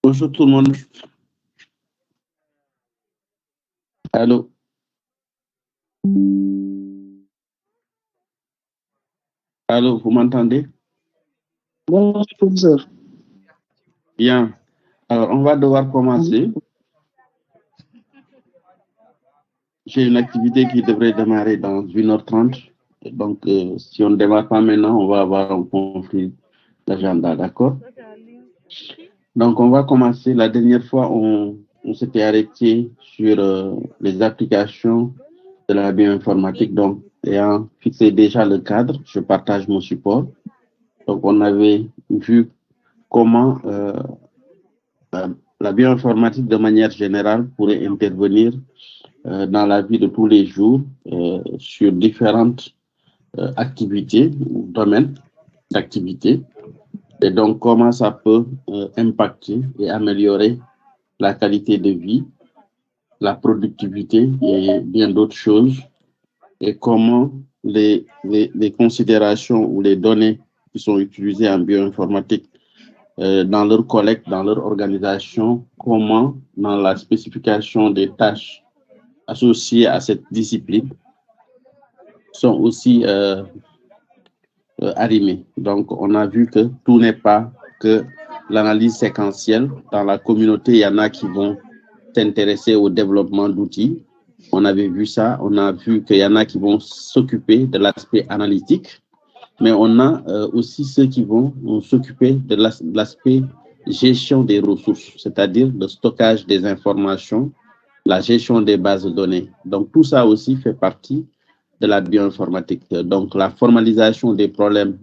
Bonjour tout le monde. Allô? Allô, vous m'entendez? Bonjour, professeur. Bien. Alors, on va devoir commencer. J'ai une activité qui devrait démarrer dans 1h30. Donc, si on ne démarre pas maintenant, on va avoir un conflit d'agenda, d'accord? Donc, on va commencer. La dernière fois, on s'était arrêté sur les applications de la bioinformatique. Donc, ayant fixé déjà le cadre, je partage mon support. Donc, on avait vu comment la bioinformatique, de manière générale, pourrait intervenir dans la vie de tous les jours sur différentes activités ou domaines d'activité. Et donc, comment ça peut impacter et améliorer la qualité de vie, la productivité et bien d'autres choses, et comment les considérations ou les données qui sont utilisées en bioinformatique dans leur collecte, dans leur organisation, comment dans la spécification des tâches associées à cette discipline sont aussi arrimées. Donc, on a vu que tout n'est pas que l'analyse séquentielle. Dans la communauté, il y en a qui vont s'intéresser au développement d'outils. On avait vu ça. On a vu qu'il y en a qui vont s'occuper de l'aspect analytique. Mais on a aussi ceux qui vont s'occuper de l'aspect gestion des ressources, c'est-à-dire le stockage des informations, la gestion des bases de données. Donc, tout ça aussi fait partie de la bioinformatique. Donc, la formalisation des problèmes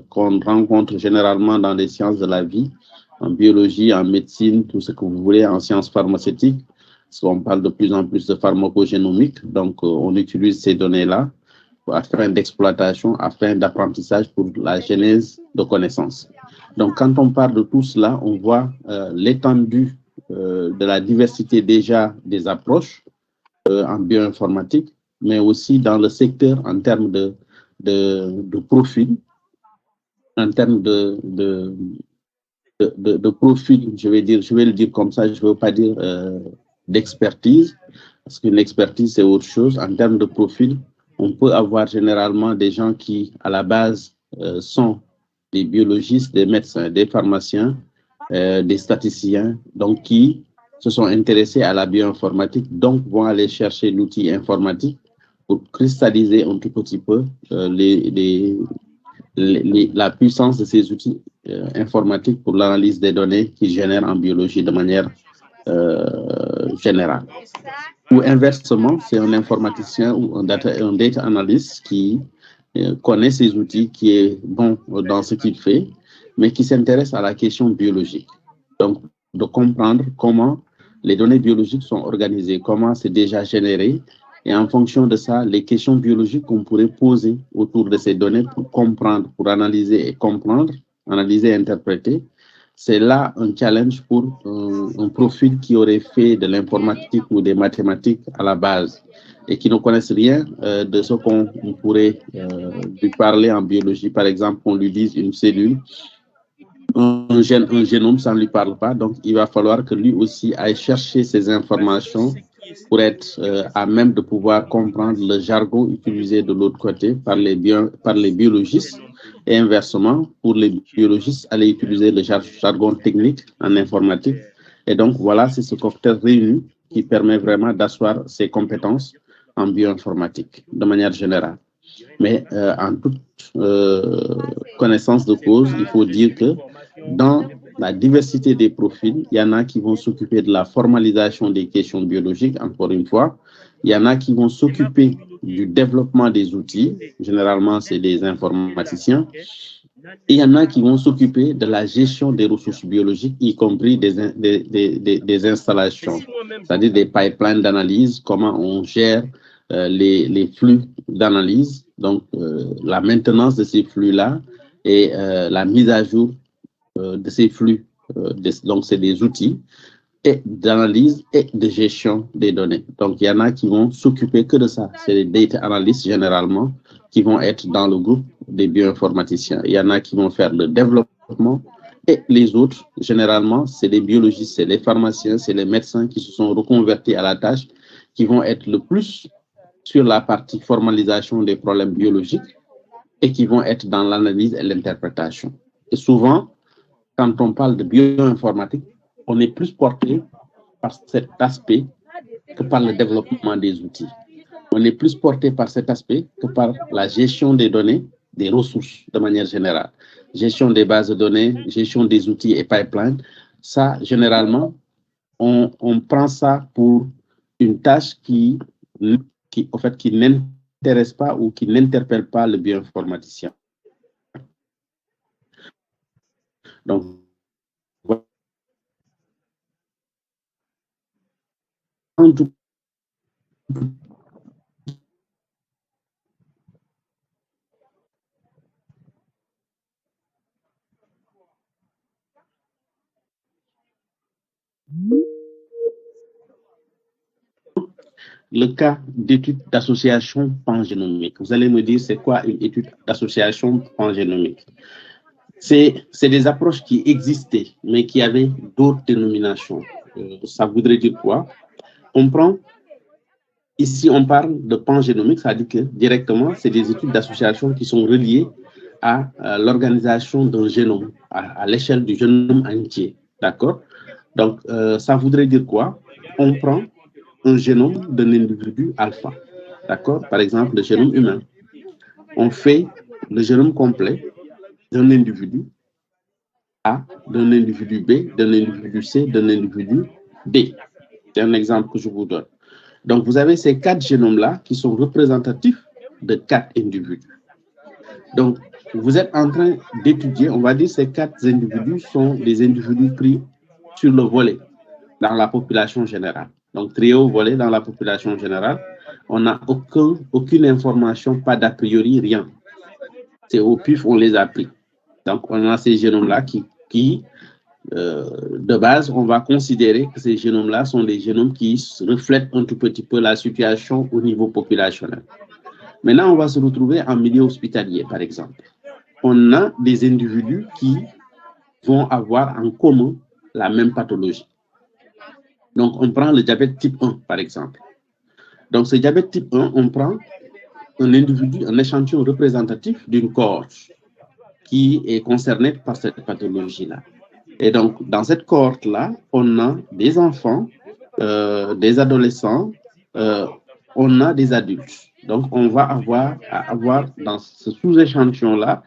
qu'on rencontre généralement dans les sciences de la vie, en biologie, en médecine, tout ce que vous voulez, en sciences pharmaceutiques, parce qu'on parle de plus en plus de pharmacogénomique. Donc, on utilise ces données-là afin d'exploitation, afin d'apprentissage pour la genèse de connaissances. Donc, quand on parle de tout cela, on voit l'étendue de la diversité déjà des approches en bioinformatique, mais aussi dans le secteur en termes de profil, en termes de profil, je vais le dire comme ça, je ne veux pas dire d'expertise, parce qu'une expertise, c'est autre chose. En termes de profil, on peut avoir généralement des gens qui, à la base, sont des biologistes, des médecins, des pharmaciens, des statisticiens, donc qui se sont intéressés à la bioinformatique, donc vont aller chercher l'outil informatique pour cristalliser un tout petit peu la puissance de ces outils informatiques pour l'analyse des données qu'ils génèrent en biologie de manière générale. Ou inversement, c'est un informaticien ou un data analyst qui connaît ces outils, qui est bon dans ce qu'il fait, mais qui s'intéresse à la question biologique. Donc, de comprendre comment les données biologiques sont organisées, comment c'est déjà généré, et en fonction de ça, les questions biologiques qu'on pourrait poser autour de ces données pour comprendre, pour analyser et comprendre, analyser et interpréter. C'est là un challenge pour un profil qui aurait fait de l'informatique ou des mathématiques à la base et qui ne connaissent rien de ce qu'on pourrait lui parler en biologie. Par exemple, on lui dise une cellule, un génome, ça ne lui parle pas. Donc, il va falloir que lui aussi aille chercher ces informations pour être à même de pouvoir comprendre le jargon utilisé de l'autre côté par les biologistes et inversement, pour les biologistes, aller utiliser le jargon technique en informatique. Et donc, voilà, c'est ce cocktail réuni qui permet vraiment d'asseoir ses compétences en bioinformatique de manière générale. Mais en toute connaissance de cause, il faut dire que dans la diversité des profils, il y en a qui vont s'occuper de la formalisation des questions biologiques, encore une fois. Il y en a qui vont s'occuper du développement des outils. Généralement, c'est des informaticiens. Et il y en a qui vont s'occuper de la gestion des ressources biologiques, y compris des installations, c'est-à-dire des pipelines d'analyse, comment on gère les flux d'analyse, donc la maintenance de ces flux-là et la mise à jour de ces flux. Donc, c'est des outils et d'analyse et de gestion des données. Donc, il y en a qui vont s'occuper que de ça. C'est les data analysts généralement qui vont être dans le groupe des bioinformaticiens. Il y en a qui vont faire le développement et les autres, généralement, c'est les biologistes, c'est les pharmaciens, c'est les médecins qui se sont reconvertis à la tâche, qui vont être le plus sur la partie formalisation des problèmes biologiques et qui vont être dans l'analyse et l'interprétation. Et souvent, quand on parle de bioinformatique, on est plus porté par cet aspect que par le développement des outils. On est plus porté par cet aspect que par la gestion des données, des ressources de manière générale. Gestion des bases de données, gestion des outils et pipelines. Ça, généralement, on prend ça pour une tâche qui n'intéresse pas ou qui n'interpelle pas le bioinformaticien. Donc, le cas d'étude d'association pangénomique. Vous allez me dire, c'est quoi une étude d'association pangénomique? C'est des approches qui existaient, mais qui avaient d'autres dénominations. Ça voudrait dire quoi? Ici, on parle de pangénomique, ça veut dire que directement, c'est des études d'association qui sont reliées à l'organisation d'un génome, à l'échelle du génome entier. D'accord? Donc, ça voudrait dire quoi? On prend un génome d'un individu alpha. D'accord? Par exemple, le génome humain. On fait le génome complet d'un individu A, d'un individu B, d'un individu C, d'un individu D. C'est un exemple que je vous donne. Donc, vous avez ces 4 génomes-là qui sont représentatifs de 4 individus. Donc, vous êtes en train d'étudier, on va dire ces 4 individus sont des individus pris sur le volet dans la population générale. Donc, très haut volet dans la population générale, on n'a aucune information, pas d'a priori, rien. C'est au pif, on les a pris. Donc, on a ces génomes-là qui de base, on va considérer que ces génomes-là sont des génomes qui reflètent un tout petit peu la situation au niveau populationnel. Maintenant, on va se retrouver en milieu hospitalier, par exemple. On a des individus qui vont avoir en commun la même pathologie. Donc, on prend le diabète type 1, par exemple. Donc, ce diabète type 1, on prend un individu, un échantillon représentatif d'une cohorte qui est concernée par cette pathologie-là. Et donc, dans cette cohorte-là, on a des enfants, des adolescents, on a des adultes. Donc, on va avoir dans ce sous-échantillon-là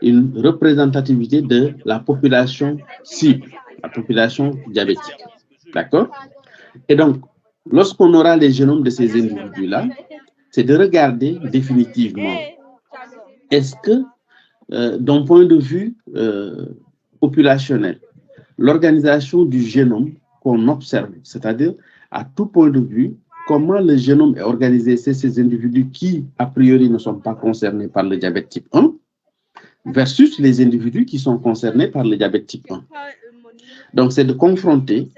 une représentativité de la population cible, la population diabétique. D'accord? Et donc, lorsqu'on aura les génomes de ces individus-là, c'est de regarder définitivement, est-ce que, d'un point de vue populationnel, l'organisation du génome qu'on observe, c'est-à-dire à tout point de vue, comment le génome est organisé, c'est ces individus qui, a priori, ne sont pas concernés par le diabète type 1, versus les individus qui sont concernés par le diabète type 1. Donc, c'est de confronter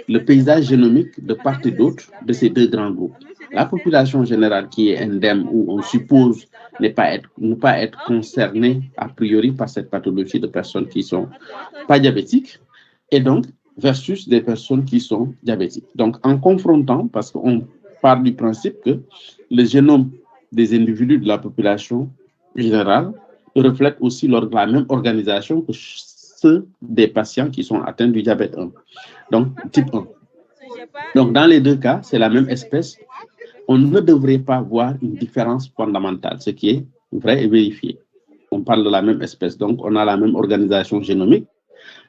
le paysage génomique de part et d'autre de ces deux grands groupes. La population générale qui est indemne, où on suppose ne pas être concernée a priori par cette pathologie de personnes qui ne sont pas diabétiques, et donc versus des personnes qui sont diabétiques. Donc, en confrontant, parce qu'on part du principe que le génome des individus de la population générale reflète aussi la même organisation que ceux des patients qui sont atteints du diabète 1, donc type 1. Donc, dans les deux cas, c'est la même espèce. On ne devrait pas voir une différence fondamentale, ce qui est vrai et vérifié. On parle de la même espèce, donc on a la même organisation génomique,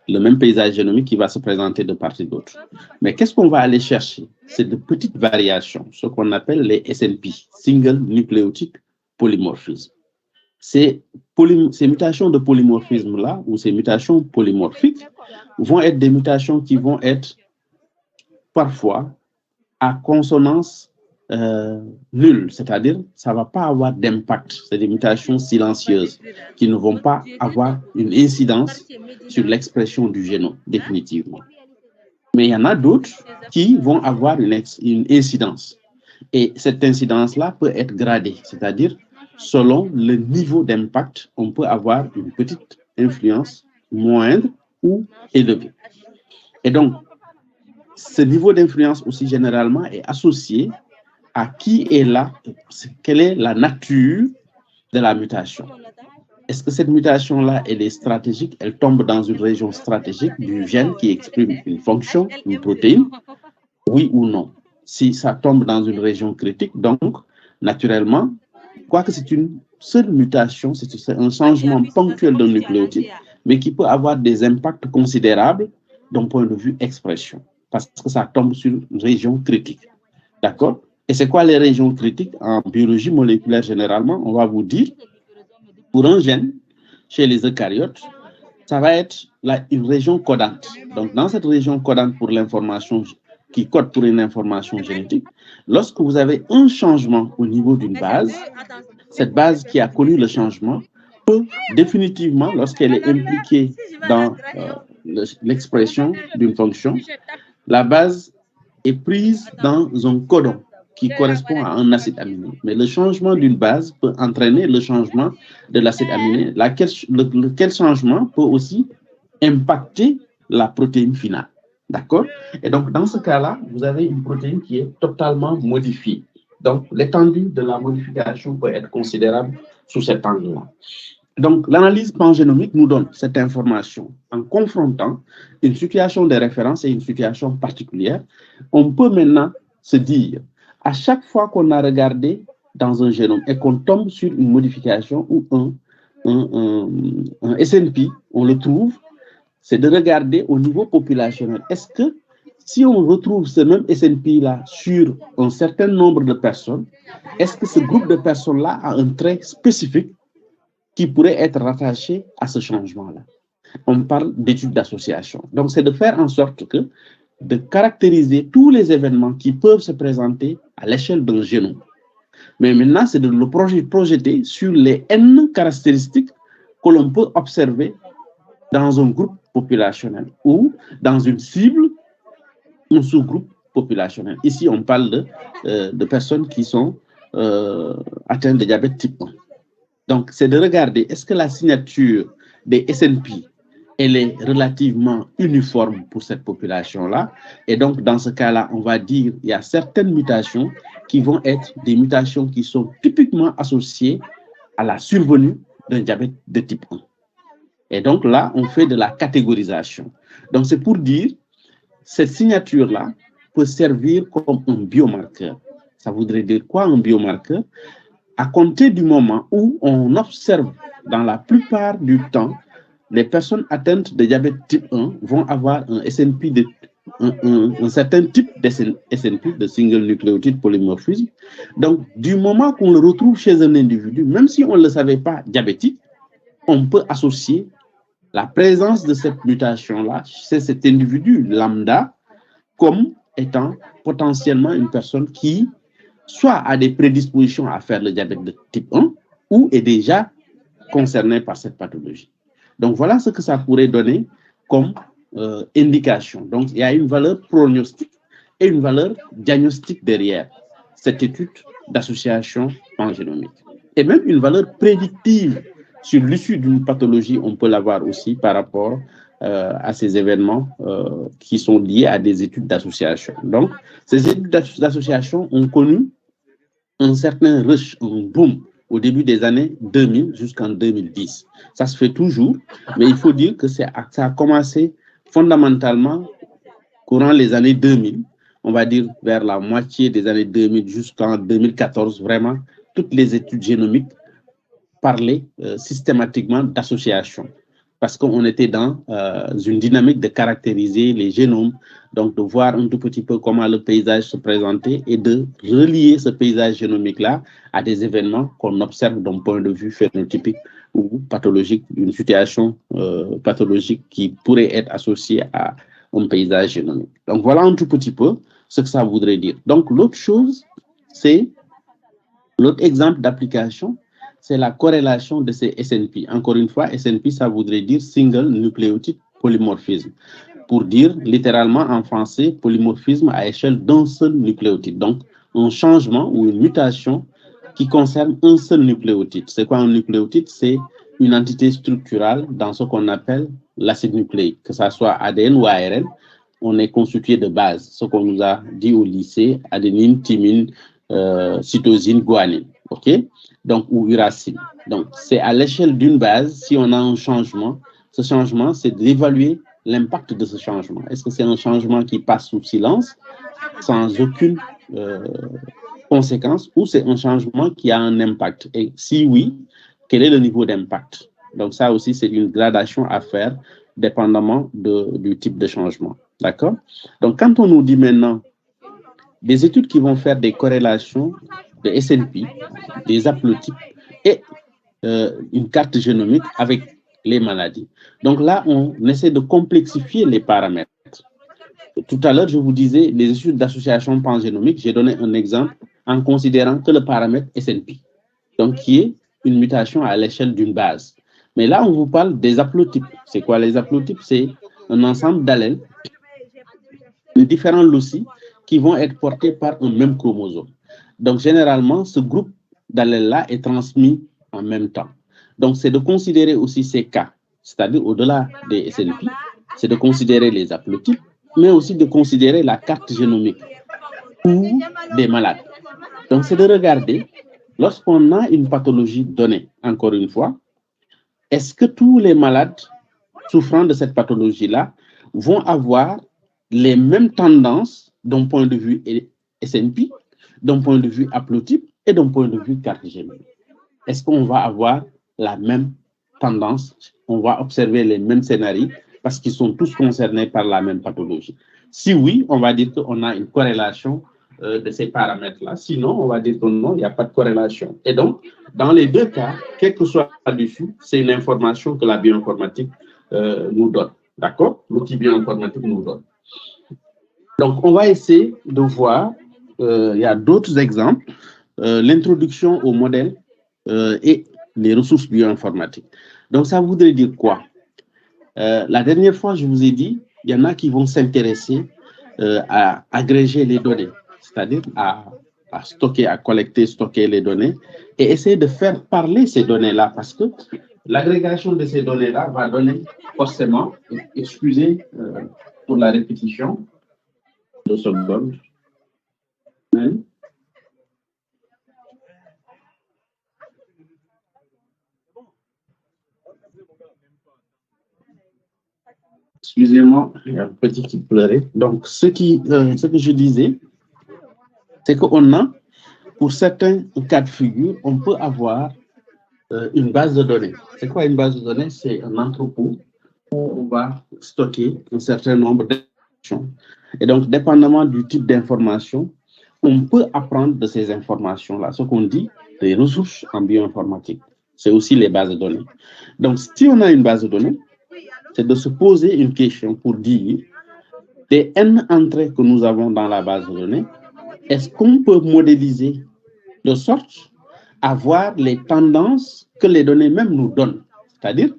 le même paysage génomique qui va se présenter de part et d'autre. Mais qu'est-ce qu'on va aller chercher? C'est de petites variations, ce qu'on appelle les SNP, Single Nucleotide Polymorphism. Ces mutations de polymorphisme-là, ou ces mutations polymorphiques, vont être des mutations qui vont être parfois à consonance nulle, c'est-à-dire ça ne va pas avoir d'impact. C'est des mutations silencieuses qui ne vont pas avoir une incidence sur l'expression du génome, définitivement. Mais il y en a d'autres qui vont avoir une incidence. Et cette incidence-là peut être gradée, c'est-à-dire selon le niveau d'impact, on peut avoir une petite influence moindre ou élevée. Et donc, ce niveau d'influence aussi généralement est associé à qui est là, quelle est la nature de la mutation. Est-ce que cette mutation-là, elle est stratégique, elle tombe dans une région stratégique du gène qui exprime une fonction, une protéine, oui ou non? Si ça tombe dans une région critique, donc, naturellement, quoique c'est une seule mutation, c'est un changement ponctuel d'un nucléotide, mais qui peut avoir des impacts considérables d'un point de vue expression, parce que ça tombe sur une région critique. D'accord? Et c'est quoi les régions critiques en biologie moléculaire généralement? On va vous dire, pour un gène, chez les eucaryotes, ça va être une région codante. Donc, dans cette région codante pour l'information, qui code pour une information génétique, lorsque vous avez un changement au niveau d'une base, cette base qui a connu le changement peut définitivement, lorsqu'elle est impliquée dans l'expression d'une fonction, la base est prise dans un codon qui correspond à un acide aminé. Mais le changement d'une base peut entraîner le changement de l'acide aminé, lequel changement peut aussi impacter la protéine finale. D'accord? Et donc, dans ce cas-là, vous avez une protéine qui est totalement modifiée. Donc, l'étendue de la modification peut être considérable sous cet angle-là. Donc, l'analyse pangénomique nous donne cette information en confrontant une situation de référence et une situation particulière. On peut maintenant se dire, à chaque fois qu'on a regardé dans un génome et qu'on tombe sur une modification ou un SNP, on le trouve, c'est de regarder au niveau populationnel. Est-ce que si on retrouve ce même SNP-là sur un certain nombre de personnes, est-ce que ce groupe de personnes-là a un trait spécifique qui pourrait être rattaché à ce changement-là? On parle d'études d'association. Donc, c'est de faire en sorte que de caractériser tous les événements qui peuvent se présenter à l'échelle d'un génome. Mais maintenant, c'est de le projeter sur les N caractéristiques que l'on peut observer dans un groupe populationnel ou dans une cible, un sous-groupe populationnel. Ici, on parle de personnes qui sont atteintes de diabète type 1. Donc, c'est de regarder, est-ce que la signature des SNP, elle est relativement uniforme pour cette population-là? Et donc, dans ce cas-là, on va dire qu'il y a certaines mutations qui vont être des mutations qui sont typiquement associées à la survenue d'un diabète de type 1. Et donc là, on fait de la catégorisation. Donc, c'est pour dire, cette signature-là peut servir comme un biomarqueur. Ça voudrait dire quoi, un biomarqueur? À compter du moment où on observe dans la plupart du temps, les personnes atteintes de diabète type 1 vont avoir un SNP un certain type de SNP, de single nucléotide polymorphisme. Donc, du moment qu'on le retrouve chez un individu, même si on ne le savait pas diabétique, on peut associer la présence de cette mutation-là chez cet individu lambda comme étant potentiellement une personne qui soit a des prédispositions à faire le diabète de type 1 ou est déjà concernée par cette pathologie. Donc, voilà ce que ça pourrait donner comme indication. Donc, il y a une valeur prognostique et une valeur diagnostique derrière cette étude d'association pangénomique. Et même une valeur prédictive sur l'issue d'une pathologie, on peut l'avoir aussi par rapport à ces événements qui sont liés à des études d'association. Donc, ces études d'association ont connu un certain rush, un boom au début des années 2000 jusqu'en 2010. Ça se fait toujours, mais il faut dire que ça a commencé fondamentalement courant les années 2000, on va dire vers la moitié des années 2000 jusqu'en 2014, vraiment, toutes les études génomiques parlaient systématiquement d'association, parce qu'on était dans une dynamique de caractériser les génomes, donc de voir un tout petit peu comment le paysage se présentait et de relier ce paysage génomique-là à des événements qu'on observe d'un point de vue phénotypique ou pathologique, une situation pathologique qui pourrait être associée à un paysage génomique. Donc voilà un tout petit peu ce que ça voudrait dire. Donc l'autre chose, c'est l'autre exemple d'application, c'est la corrélation de ces SNP. Encore une fois, SNP, ça voudrait dire single nucléotide polymorphisme. pour dire littéralement en français polymorphisme à échelle d'un seul nucléotide. Donc, un changement ou une mutation qui concerne un seul nucléotide. C'est quoi un nucléotide? C'est une entité structurale dans ce qu'on appelle l'acide nucléique, que ce soit ADN ou ARN. On est constitué de bases, ce qu'on nous a dit au lycée, adénine, thymine, cytosine, guanine, ok? Donc, ou uracine. Donc, c'est à l'échelle d'une base, si on a un changement, ce changement, c'est d'évaluer l'impact de ce changement. Est-ce que c'est un changement qui passe sous silence, sans aucune conséquence, ou c'est un changement qui a un impact? Et si oui, quel est le niveau d'impact? Donc, ça aussi, c'est une gradation à faire, dépendamment du type de changement. D'accord? Donc, quand on nous dit maintenant des études qui vont faire des corrélations de SNP, des haplotypes et une carte génomique avec les maladies. Donc là, on essaie de complexifier les paramètres. Tout à l'heure, je vous disais, les études d'association pangénomique, j'ai donné un exemple en considérant que le paramètre SNP, donc qui est une mutation à l'échelle d'une base. Mais là, on vous parle des haplotypes. C'est quoi les haplotypes? C'est un ensemble d'allèles de différents loci qui vont être portés par un même chromosome. Donc, généralement, ce groupe d'allèles-là est transmis en même temps. Donc, c'est de considérer aussi ces cas, c'est-à-dire au-delà des SNP, c'est de considérer les haplotypes, mais aussi de considérer la carte génomique pour des malades. Donc, c'est de regarder, lorsqu'on a une pathologie donnée, encore une fois, est-ce que tous les malades souffrant de cette pathologie-là vont avoir les mêmes tendances d'un point de vue SNP, d'un point de vue haplotype et d'un point de vue carte génomique? Est-ce qu'on va avoir la même tendance? On va observer les mêmes scénarios parce qu'ils sont tous concernés par la même pathologie. Si oui, on va dire qu'on a une corrélation de ces paramètres-là. Sinon, on va dire que non, il n'y a pas de corrélation. Et donc, dans les deux cas, quel que soit là-dessus, c'est une information que la bioinformatique nous donne. D'accord? L'outil bioinformatique nous donne. Donc, on va essayer de voir, il y a d'autres exemples, l'introduction au modèle et les ressources bioinformatiques. Donc, ça voudrait dire quoi? La dernière fois, je vous ai dit, il y en a qui vont s'intéresser à agréger les données, c'est-à-dire à stocker, à collecter, stocker les données et essayer de faire parler ces données-là parce que l'agrégation de ces données-là va donner forcément, excusez pour la répétition, 2 secondes. Excusez-moi, il y a un petit qui pleurait. Donc, ce que je disais, c'est qu'on a, pour certains cas de figure, on peut avoir une base de données. C'est quoi une base de données? C'est un entrepôt où on va stocker un certain nombre d'informations. Et donc, dépendamment du type d'information, on peut apprendre de ces informations-là, ce qu'on dit des ressources en bioinformatique. C'est aussi les bases de données. Donc, si on a une base de données, c'est de se poser une question pour dire des N entrées que nous avons dans la base de données, est-ce qu'on peut modéliser de sorte à voir les tendances que les données même nous donnent? C'est-à-dire,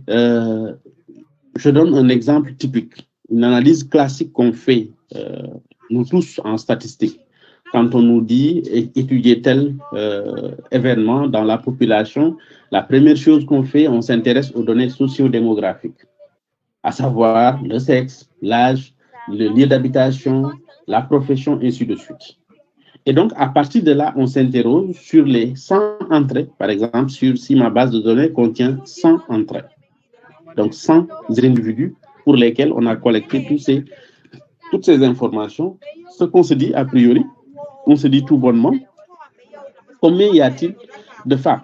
je donne un exemple typique, une analyse classique qu'on fait, nous tous en statistique. Quand on nous dit étudier tel événement dans la population, la première chose qu'on fait, on s'intéresse aux données socio-démographiques, à savoir le sexe, l'âge, le lieu d'habitation, la profession, ainsi de suite. Et donc, à partir de là, on s'interroge sur les 100 entrées, par exemple, si ma base de données contient 100 entrées. Donc, 100 individus pour lesquels on a collecté toutes ces informations. Ce qu'on se dit a priori, on se dit tout bonnement, combien y a-t-il de femmes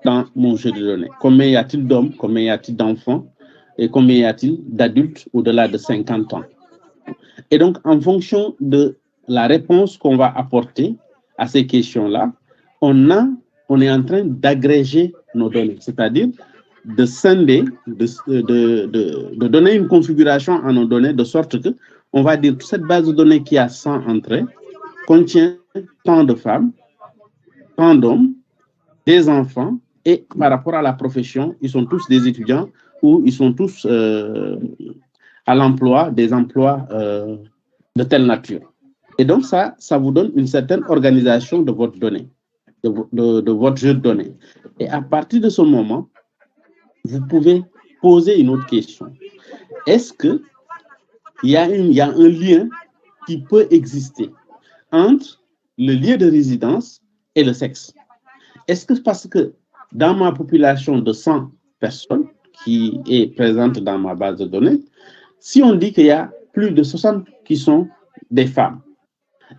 dans mon jeu de données? Combien y a-t-il d'hommes? Combien y a-t-il d'enfants? Et combien y a-t-il d'adultes au-delà de 50 ans? Et donc, en fonction de la réponse qu'on va apporter à ces questions-là, on est en train d'agréger nos données, c'est-à-dire de scinder, de donner une configuration à nos données de sorte que on va dire que cette base de données qui a 100 entrées contient tant de femmes, tant d'hommes, des enfants, et par rapport à la profession, ils sont tous des étudiants ou ils sont tous à l'emploi des emplois de telle nature. Et donc, ça vous donne une certaine organisation de votre donnée, de votre jeu de données. Et à partir de ce moment, vous pouvez poser une autre question. Est-ce qu'il y a un lien qui peut exister entre le lieu de résidence et le sexe? Est-ce que parce que dans ma population de 100 personnes qui est présente dans ma base de données, si on dit qu'il y a plus de 60 qui sont des femmes,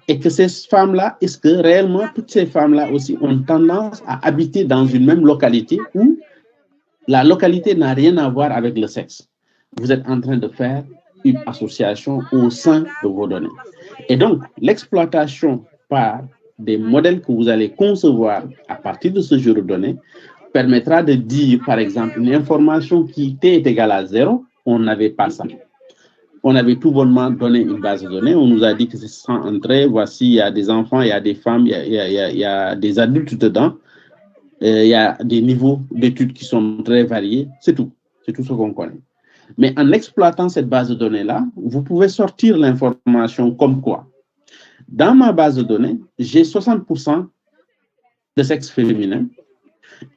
et que ces femmes-là, est-ce que réellement toutes ces femmes-là aussi ont tendance à habiter dans une même localité où la localité n'a rien à voir avec le sexe? Vous êtes en train de faire une association au sein de vos données. Et donc, l'exploitation par des modèles que vous allez concevoir à partir de ce jeu de données permettra de dire, par exemple, une information qui t est égale à 0, on n'avait pas ça. On avait tout bonnement donné une base de données, on nous a dit que c'est sans entrée, voici, il y a des enfants, il y a des femmes, il y a des adultes dedans, il y a des niveaux d'études qui sont très variés, c'est tout ce qu'on connaît. Mais en exploitant cette base de données-là, vous pouvez sortir l'information comme quoi. Dans ma base de données, j'ai 60% de sexe féminin.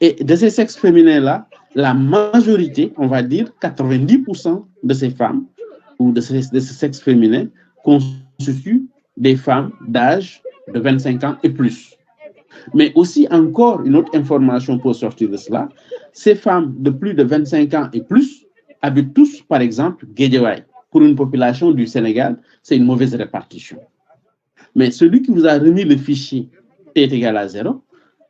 Et de ces sexes féminins-là, la majorité, on va dire 90% de ces femmes ou de ces sexes féminins constituent des femmes d'âge de 25 ans et plus. Mais aussi encore une autre information pour sortir de cela, ces femmes de plus de 25 ans et plus habitent tous, par exemple, Guédiawaye. Pour une population du Sénégal, c'est une mauvaise répartition. Mais celui qui vous a remis le fichier T est égal à 0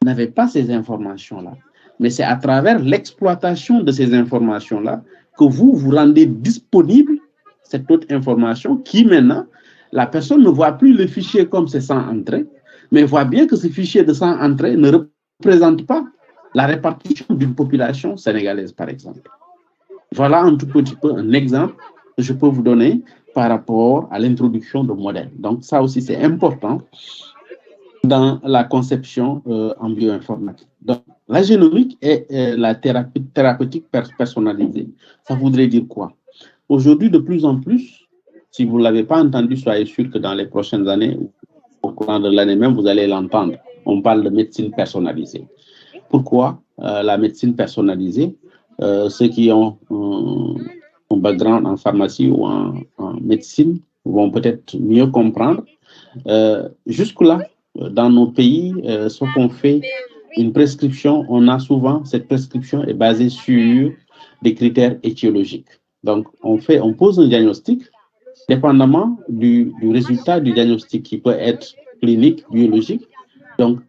n'avait pas ces informations-là. Mais c'est à travers l'exploitation de ces informations-là que vous rendez disponible cette autre information qui maintenant, la personne ne voit plus le fichier comme c'est sans entrée, mais voit bien que ce fichier de sans entrée ne représente pas la répartition d'une population sénégalaise, par exemple. Voilà un tout petit peu un exemple que je peux vous donner par rapport à l'introduction de modèles. Donc ça aussi, c'est important dans la conception en bioinformatique. Donc, la génomique et la thérapeutique personnalisée, ça voudrait dire quoi? Aujourd'hui, de plus en plus, si vous ne l'avez pas entendu, soyez sûr que dans les prochaines années, au courant de l'année même, vous allez l'entendre. On parle de médecine personnalisée. Pourquoi la médecine personnalisée? Ceux qui ont un background en pharmacie ou en médecine vont peut-être mieux comprendre. Jusque-là, dans nos pays, ce qu'on fait, une prescription, on a souvent, cette prescription est basée sur des critères étiologiques. Donc, on pose un diagnostic, dépendamment du résultat du diagnostic qui peut être clinique, biologique. Donc,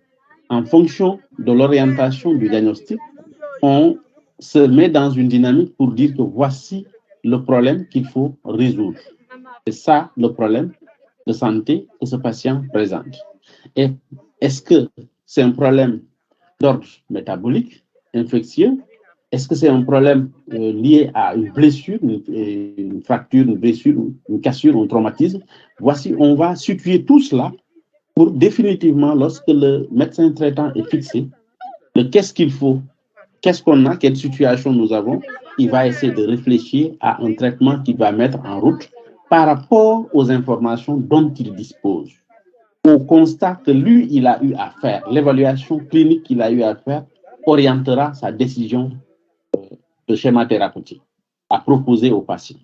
en fonction de l'orientation du diagnostic, on se met dans une dynamique pour dire que voici le problème qu'il faut résoudre. C'est ça le problème de santé que ce patient présente. Et est-ce que c'est un problème d'ordre métabolique, infectieux? Est-ce que c'est un problème lié à une blessure, une fracture, une blessure, une cassure, un traumatisme? Voici, on va situer tout cela pour définitivement, lorsque le médecin traitant est fixé, qu'est-ce qu'il faut, qu'est-ce qu'on a, quelle situation nous avons, il va essayer de réfléchir à un traitement qu'il va mettre en route par rapport aux informations dont il dispose, au constat que lui, il a eu à faire, l'évaluation clinique qu'il a eu à faire orientera sa décision de schéma thérapeutique à proposer au patient.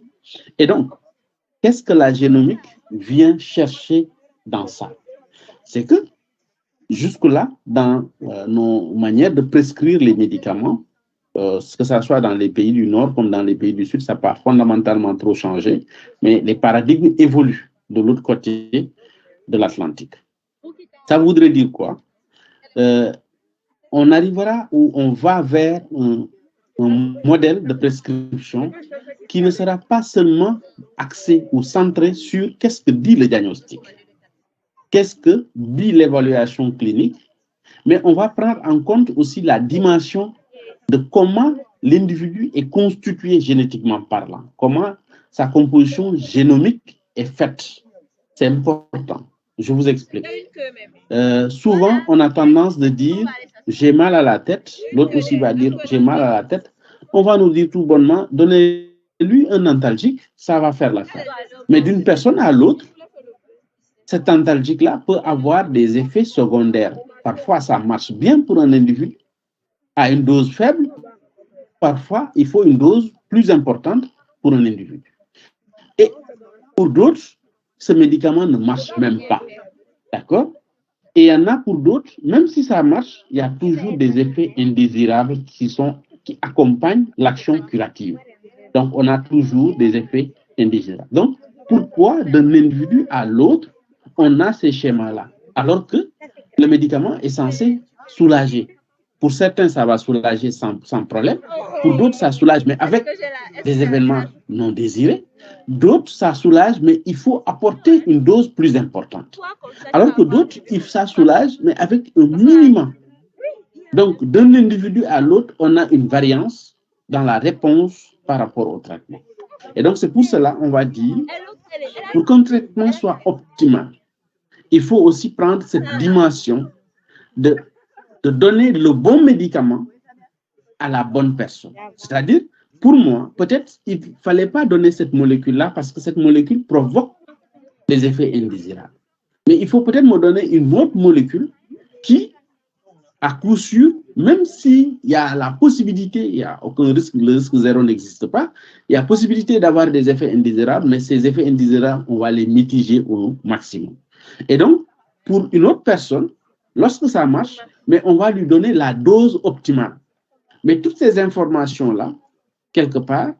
Et donc, qu'est-ce que la génomique vient chercher dans ça? C'est que jusque-là, dans nos manières de prescrire les médicaments, que ce soit dans les pays du Nord comme dans les pays du Sud, ça n'a pas fondamentalement trop changé, mais les paradigmes évoluent de l'autre côté de l'Atlantique. Ça voudrait dire quoi? On arrivera où on va vers un modèle de prescription qui ne sera pas seulement axé ou centré sur qu'est-ce que dit le diagnostic, qu'est-ce que dit l'évaluation clinique, mais on va prendre en compte aussi la dimension de comment l'individu est constitué génétiquement parlant, comment sa composition génomique est faite. C'est important. Je vous explique. Souvent, on a tendance de dire « j'ai mal à la tête », l'autre aussi va dire « j'ai mal à la tête ». On va nous dire tout bonnement « donnez lui un antalgique, ça va faire l'affaire. Mais d'une personne à l'autre, cet antalgique-là peut avoir des effets secondaires. Parfois, ça marche bien pour un individu à une dose faible. Parfois, il faut une dose plus importante pour un individu. Et pour d'autres, ce médicament ne marche même pas. D'accord? Et il y en a pour d'autres, même si ça marche, il y a toujours des effets indésirables qui accompagnent l'action curative. Donc, on a toujours des effets indésirables. Donc, pourquoi d'un individu à l'autre, on a ces schémas-là, alors que le médicament est censé soulager? Pour certains, ça va soulager sans problème. Pour d'autres, ça soulage, mais avec des événements non désirés. D'autres, ça soulage, mais il faut apporter une dose plus importante. Alors que d'autres, ça soulage, mais avec un minimum. Donc, d'un individu à l'autre, on a une variance dans la réponse par rapport au traitement. Et donc, c'est pour cela, on va dire, pour qu'un traitement soit optimal, il faut aussi prendre cette dimension de donner le bon médicament à la bonne personne. C'est-à-dire, pour moi, peut-être il ne fallait pas donner cette molécule-là parce que cette molécule provoque des effets indésirables. Mais il faut peut-être me donner une autre molécule qui, à coup sûr, même s'il y a la possibilité, il n'y a aucun risque, le risque zéro n'existe pas, il y a possibilité d'avoir des effets indésirables, mais ces effets indésirables, on va les mitiger au maximum. Et donc, pour une autre personne, lorsque ça marche, mais on va lui donner la dose optimale. Mais toutes ces informations-là, quelque part,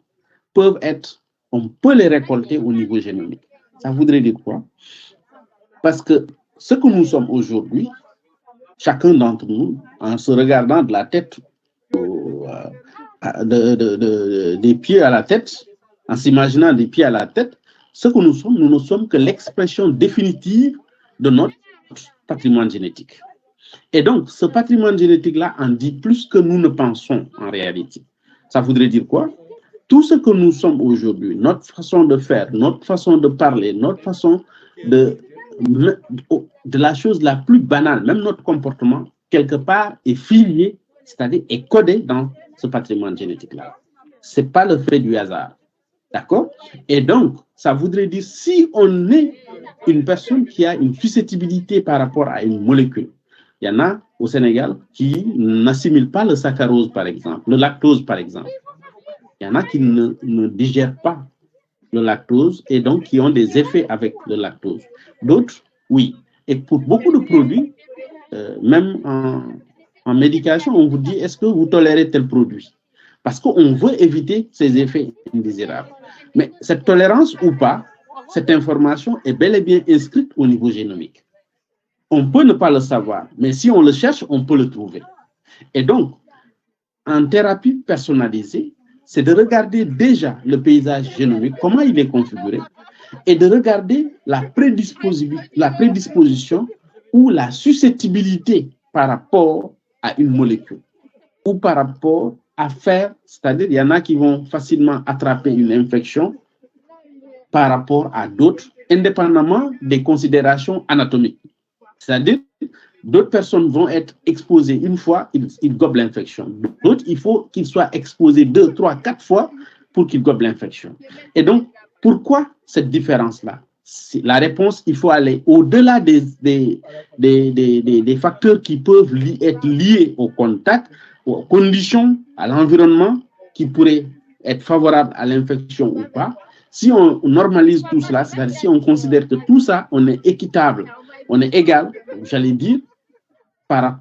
on peut les récolter au niveau génomique. Ça voudrait dire quoi? Parce que ce que nous sommes aujourd'hui, chacun d'entre nous, en se regardant de la tête, des pieds à la tête, en s'imaginant des pieds à la tête, ce que nous ne sommes que l'expression définitive de notre patrimoine génétique. Et donc, ce patrimoine génétique-là en dit plus que nous ne pensons en réalité. Ça voudrait dire quoi? Tout ce que nous sommes aujourd'hui, notre façon de faire, notre façon de parler, notre façon de la chose la plus banale, même notre comportement, quelque part, est filié, c'est-à-dire est codé dans ce patrimoine génétique-là. Ce n'est pas le fait du hasard. D'accord? Et donc, ça voudrait dire, si on est une personne qui a une susceptibilité par rapport à une molécule, il y en a au Sénégal qui n'assimilent pas le saccharose, par exemple, le lactose, par exemple. Il y en a qui ne digèrent pas le lactose et donc qui ont des effets avec le lactose. D'autres, oui. Et pour beaucoup de produits, même en médication, on vous dit, est-ce que vous tolérez tel produit? Parce qu'on veut éviter ces effets indésirables. Mais cette tolérance ou pas, cette information est bel et bien inscrite au niveau génomique. On peut ne pas le savoir, mais si on le cherche, on peut le trouver. Et donc, en thérapie personnalisée, c'est de regarder déjà le paysage génomique, comment il est configuré, et de regarder la prédisposition ou la susceptibilité par rapport à une molécule ou par rapport à faire, c'est-à-dire il y en a qui vont facilement attraper une infection par rapport à d'autres, indépendamment des considérations anatomiques. C'est-à-dire, d'autres personnes vont être exposées une fois, ils gobent l'infection. D'autres, il faut qu'ils soient exposés 2, 3, 4 fois pour qu'ils gobent l'infection. Et donc, pourquoi cette différence-là? La réponse, il faut aller au-delà des facteurs qui peuvent être liés au contact, aux conditions, à l'environnement qui pourraient être favorables à l'infection ou pas. Si on normalise tout cela, c'est-à-dire si on considère que tout ça, on est équitable, on est égal, j'allais dire,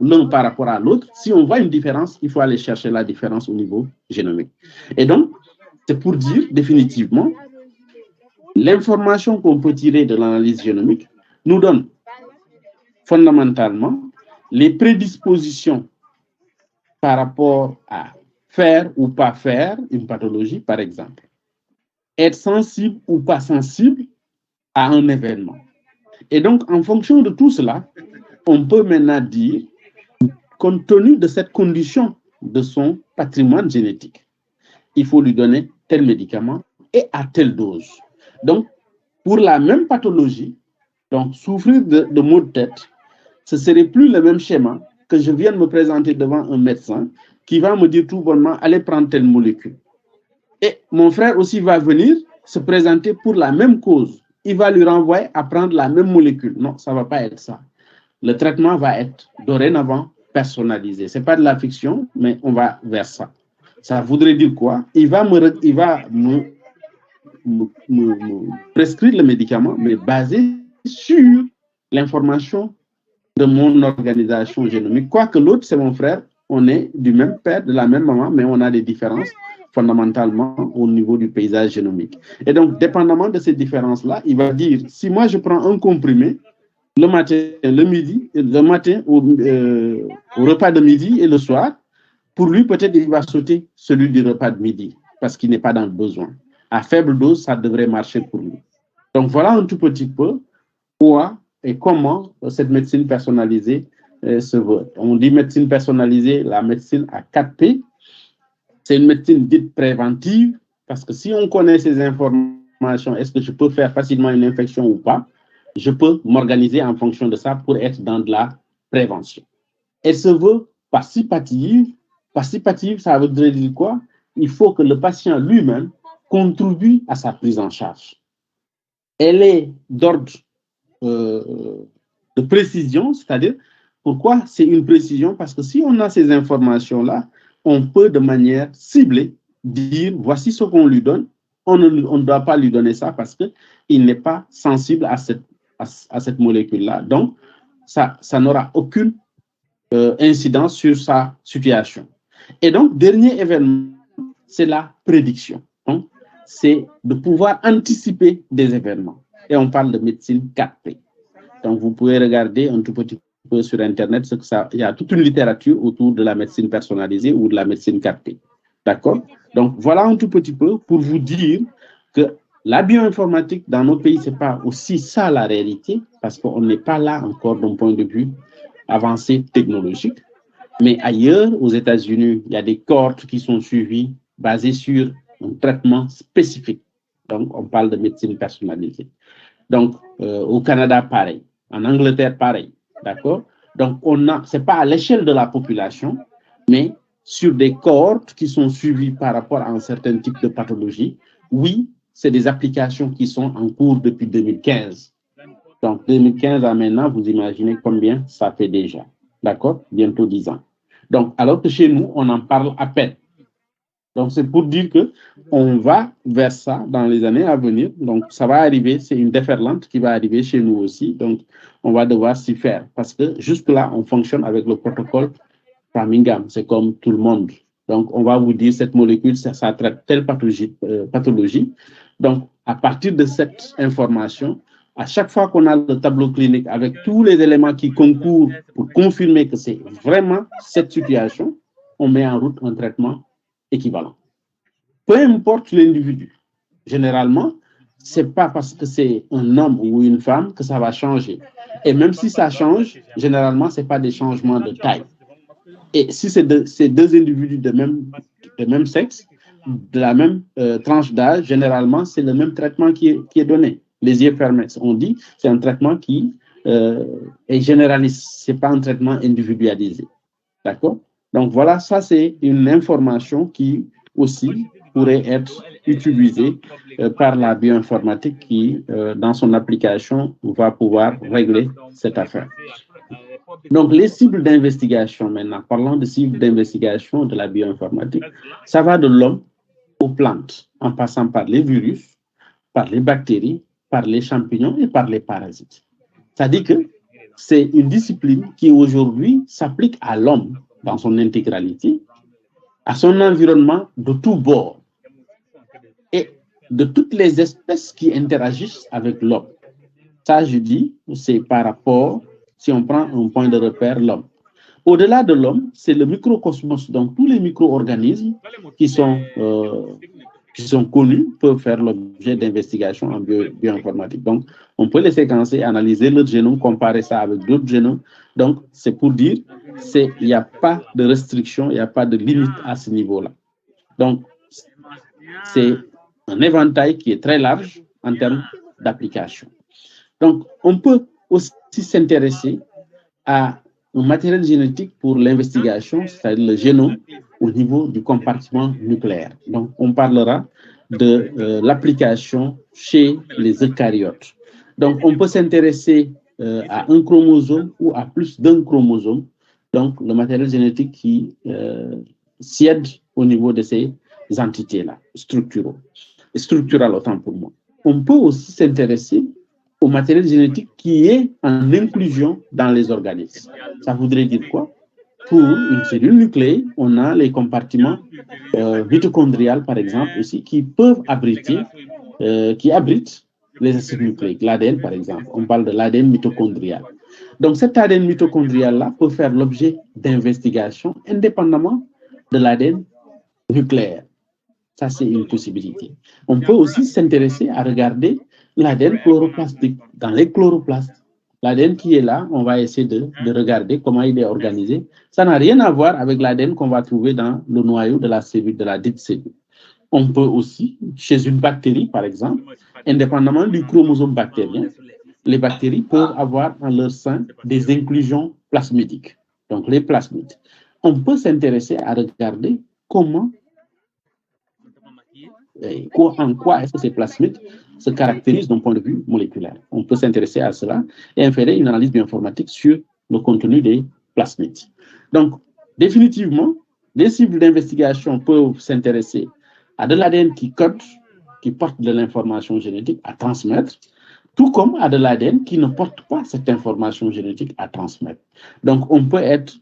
l'un par rapport à l'autre. Si on voit une différence, il faut aller chercher la différence au niveau génomique. Et donc, c'est pour dire définitivement, l'information qu'on peut tirer de l'analyse génomique nous donne fondamentalement les prédispositions par rapport à faire ou pas faire une pathologie, par exemple. Être sensible ou pas sensible à un événement. Et donc, en fonction de tout cela, on peut maintenant dire, compte tenu de cette condition de son patrimoine génétique, il faut lui donner tel médicament et à telle dose. Donc, pour la même pathologie, donc souffrir de maux de tête, ce ne serait plus le même schéma que je viens de me présenter devant un médecin qui va me dire tout bonnement, allez prendre telle molécule. Et mon frère aussi va venir se présenter pour la même cause. Il va lui renvoyer à prendre la même molécule. Non, ça ne va pas être ça. Le traitement va être dorénavant personnalisé. Ce n'est pas de la fiction, mais on va vers ça. Ça voudrait dire quoi? Il va me prescrire le médicament, mais basé sur l'information de mon organisation génomique. Quoique l'autre, c'est mon frère, on est du même père, de la même maman, mais on a des différences fondamentalement au niveau du paysage génomique. Et donc, dépendamment de ces différences-là, il va dire, si moi je prends un comprimé, le matin au repas de midi et le soir, pour lui, peut-être il va sauter celui du repas de midi parce qu'il n'est pas dans le besoin. À faible dose, ça devrait marcher pour lui. Donc, voilà un tout petit peu quoi et comment cette médecine personnalisée se veut. On dit médecine personnalisée, la médecine à 4P. C'est une médecine dite préventive parce que si on connaît ces informations, est-ce que je peux faire facilement une infection ou pas? Je peux m'organiser en fonction de ça pour être dans de la prévention. Elle se veut participative. Participative, ça veut dire quoi? Il faut que le patient lui-même contribue à sa prise en charge. Elle est d'ordre de précision, c'est-à-dire, pourquoi c'est une précision? Parce que si on a ces informations-là, on peut de manière ciblée dire, voici ce qu'on lui donne, on ne doit pas lui donner ça parce qu'il n'est pas sensible à cette molécule-là. Donc, ça n'aura aucune incidence sur sa situation. Et donc, dernier événement, c'est la prédiction. Donc, c'est de pouvoir anticiper des événements. Et on parle de médecine 4P. Donc, vous pouvez regarder un tout petit peu sur Internet, il y a toute une littérature autour de la médecine personnalisée ou de la médecine 4P. D'accord? Donc, voilà un tout petit peu pour vous dire que la bioinformatique dans nos pays, ce n'est pas aussi ça la réalité, parce qu'on n'est pas là encore d'un point de vue avancé technologique. Mais ailleurs, aux États-Unis, il y a des cohortes qui sont suivies basées sur un traitement spécifique. Donc, on parle de médecine personnalisée. Donc, au Canada, pareil. En Angleterre, pareil. D'accord? Donc, ce n'est pas à l'échelle de la population, mais sur des cohortes qui sont suivies par rapport à un certain type de pathologie. Oui, c'est des applications qui sont en cours depuis 2015. Donc, 2015 à maintenant, vous imaginez combien ça fait déjà. D'accord? Bientôt 10 ans. Donc, alors que chez nous, on en parle à peine. Donc, c'est pour dire qu'on va vers ça dans les années à venir. Donc, ça va arriver, c'est une déferlante qui va arriver chez nous aussi. Donc, on va devoir s'y faire. Parce que jusque-là, on fonctionne avec le protocole Framingham. C'est comme tout le monde. Donc, on va vous dire, cette molécule, ça traite telle pathologie. Donc, à partir de cette information, à chaque fois qu'on a le tableau clinique avec tous les éléments qui concourent pour confirmer que c'est vraiment cette situation, on met en route un traitement équivalent. Peu importe l'individu. Généralement, ce n'est pas parce que c'est un homme ou une femme que ça va changer. Et même si ça change, généralement, ce n'est pas des changements de taille. Et si c'est deux individus de même sexe, de la même tranche d'âge, généralement, c'est le même traitement qui est donné. Les yeux fermés, on dit, c'est un traitement qui est généraliste. Ce n'est pas un traitement individualisé. D'accord? Donc voilà, ça c'est une information qui aussi pourrait être utilisée par la bioinformatique qui, dans son application, va pouvoir régler cette affaire. Donc les cibles d'investigation maintenant, parlons de cibles d'investigation de la bioinformatique, ça va de l'homme aux plantes, en passant par les virus, par les bactéries, par les champignons et par les parasites. C'est-à-dire que c'est une discipline qui aujourd'hui s'applique à l'homme dans son intégralité, à son environnement de tous bords et de toutes les espèces qui interagissent avec l'homme. Ça, je dis, c'est par rapport, si on prend un point de repère, l'homme. Au-delà de l'homme, c'est le microcosmos, donc tous les micro-organismes qui sont connus peuvent faire l'objet d'investigations en bioinformatique. Donc, on peut les séquencer, analyser leur génome, comparer ça avec d'autres génomes. Donc, c'est pour dire qu'il n'y a pas de restriction, il n'y a pas de limite à ce niveau-là. Donc, c'est un éventail qui est très large en termes d'application. Donc, on peut aussi s'intéresser à un matériel génétique pour l'investigation, c'est-à-dire le génome au niveau du compartiment nucléaire. Donc, on parlera de l'application chez les eucaryotes. Donc, on peut s'intéresser à un chromosome ou à plus d'un chromosome. Donc, le matériel génétique qui siège au niveau de ces entités-là, structurales autant pour moi. On peut aussi s'intéresser au matériel génétique qui est en inclusion dans les organismes. Ça voudrait dire quoi? Pour une cellule nucléaire, on a les compartiments mitochondriales, par exemple, aussi, qui peuvent abriter, qui abritent les acides nucléiques, l'ADN, par exemple. On parle de l'ADN mitochondrial. Donc, cet ADN mitochondrial-là peut faire l'objet d'investigations indépendamment de l'ADN nucléaire. Ça, c'est une possibilité. On peut aussi s'intéresser à regarder l'ADN chloroplastique dans les chloroplastes. L'ADN qui est là, on va essayer de regarder comment il est organisé. Ça n'a rien à voir avec l'ADN qu'on va trouver dans le noyau de la cellule, de la dite cellule. On peut aussi, chez une bactérie, par exemple, indépendamment du chromosome bactérien, les bactéries peuvent avoir en leur sein des inclusions plasmidiques, donc les plasmides. On peut s'intéresser à regarder comment, en quoi est-ce que ces plasmides se caractérisent d'un point de vue moléculaire. On peut s'intéresser à cela et inférer une analyse bioinformatique sur le contenu des plasmides. Donc, définitivement, les cibles d'investigation peuvent s'intéresser à de l'ADN qui code, qui porte de l'information génétique à transmettre, tout comme à de l'ADN qui ne porte pas cette information génétique à transmettre. Donc, on peut être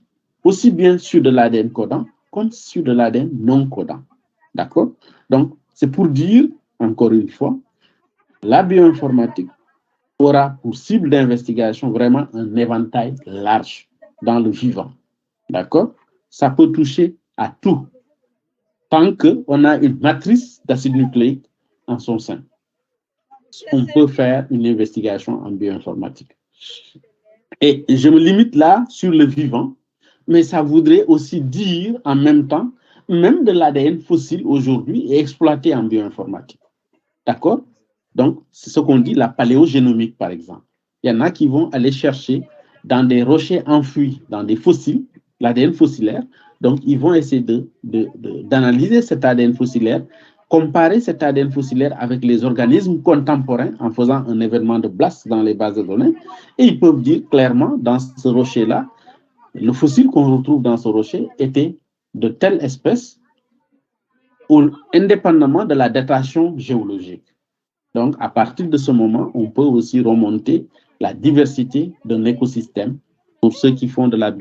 aussi bien sur de l'ADN codant comme sur de l'ADN non codant. D'accord? Donc, c'est pour dire, encore une fois, la bioinformatique aura pour cible d'investigation vraiment un éventail large dans le vivant. D'accord? Ça peut toucher à tout, tant qu'on a une matrice d'acide nucléique en son sein. On peut faire une investigation en bioinformatique. Et je me limite là sur le vivant, mais ça voudrait aussi dire en même temps, même de l'ADN fossile aujourd'hui est exploité en bioinformatique. D'accord? Donc, c'est ce qu'on dit la paléogénomique, par exemple. Il y en a qui vont aller chercher dans des rochers enfouis, dans des fossiles, l'ADN fossilaire. Donc, ils vont essayer d'analyser cet ADN fossilaire, comparer cet ADN fossilaire avec les organismes contemporains en faisant un événement de blast dans les bases de données. Et ils peuvent dire clairement, dans ce rocher-là, le fossile qu'on retrouve dans ce rocher était de telle espèce, indépendamment de la datation géologique. Donc, à partir de ce moment, on peut aussi remonter la diversité d'un écosystème. Pour ceux qui font de la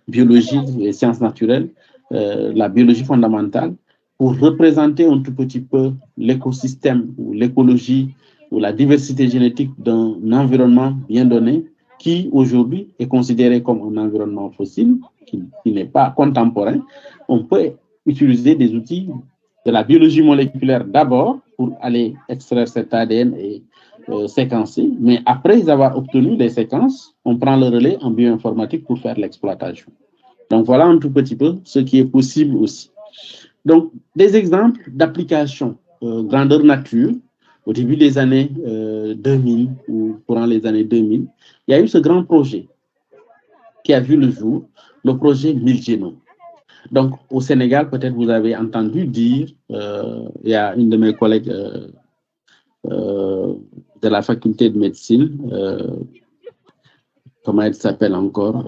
biologie, les sciences naturelles, la biologie fondamentale, pour représenter un tout petit peu l'écosystème ou l'écologie ou la diversité génétique d'un environnement bien donné qui, aujourd'hui, est considéré comme un environnement fossile, qui n'est pas contemporain. On peut utiliser des outils de la biologie moléculaire d'abord pour aller extraire cet ADN et séquencer, mais après avoir obtenu les séquences, on prend le relais en bioinformatique pour faire l'exploitation. Donc voilà un tout petit peu ce qui est possible aussi. Donc des exemples d'applications grandeur nature au début des années 2000 ou courant les années 2000, il y a eu ce grand projet qui a vu le jour, le projet 1000 génomes. Donc, au Sénégal, peut-être vous avez entendu dire, il y a une de mes collègues de la faculté de médecine, comment elle s'appelle encore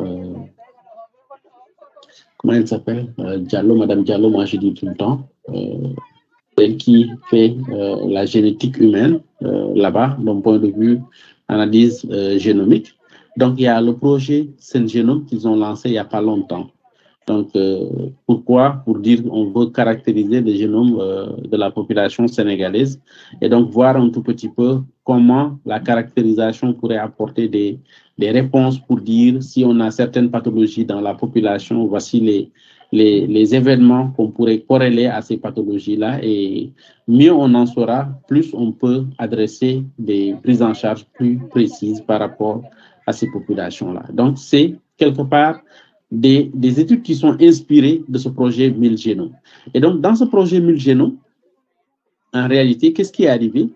comment elle s'appelle Diallo, Madame Diallo, moi je dis tout le temps, elle qui fait la génétique humaine là-bas, d'un point de vue analyse génomique. Donc, il y a le projet Syngénome qu'ils ont lancé il n'y a pas longtemps. Donc, pourquoi? Pour dire qu'on veut caractériser le génome de la population sénégalaise et donc voir un tout petit peu comment la caractérisation pourrait apporter des réponses pour dire si on a certaines pathologies dans la population, voici les événements qu'on pourrait corréler à ces pathologies-là et mieux on en saura, plus on peut adresser des prises en charge plus précises par rapport à ces populations-là. Donc, c'est quelque part des études qui sont inspirées de ce projet 1000 génomes. Et donc, dans ce projet 1000 génomes, en réalité, qu'est-ce qui est arrivé?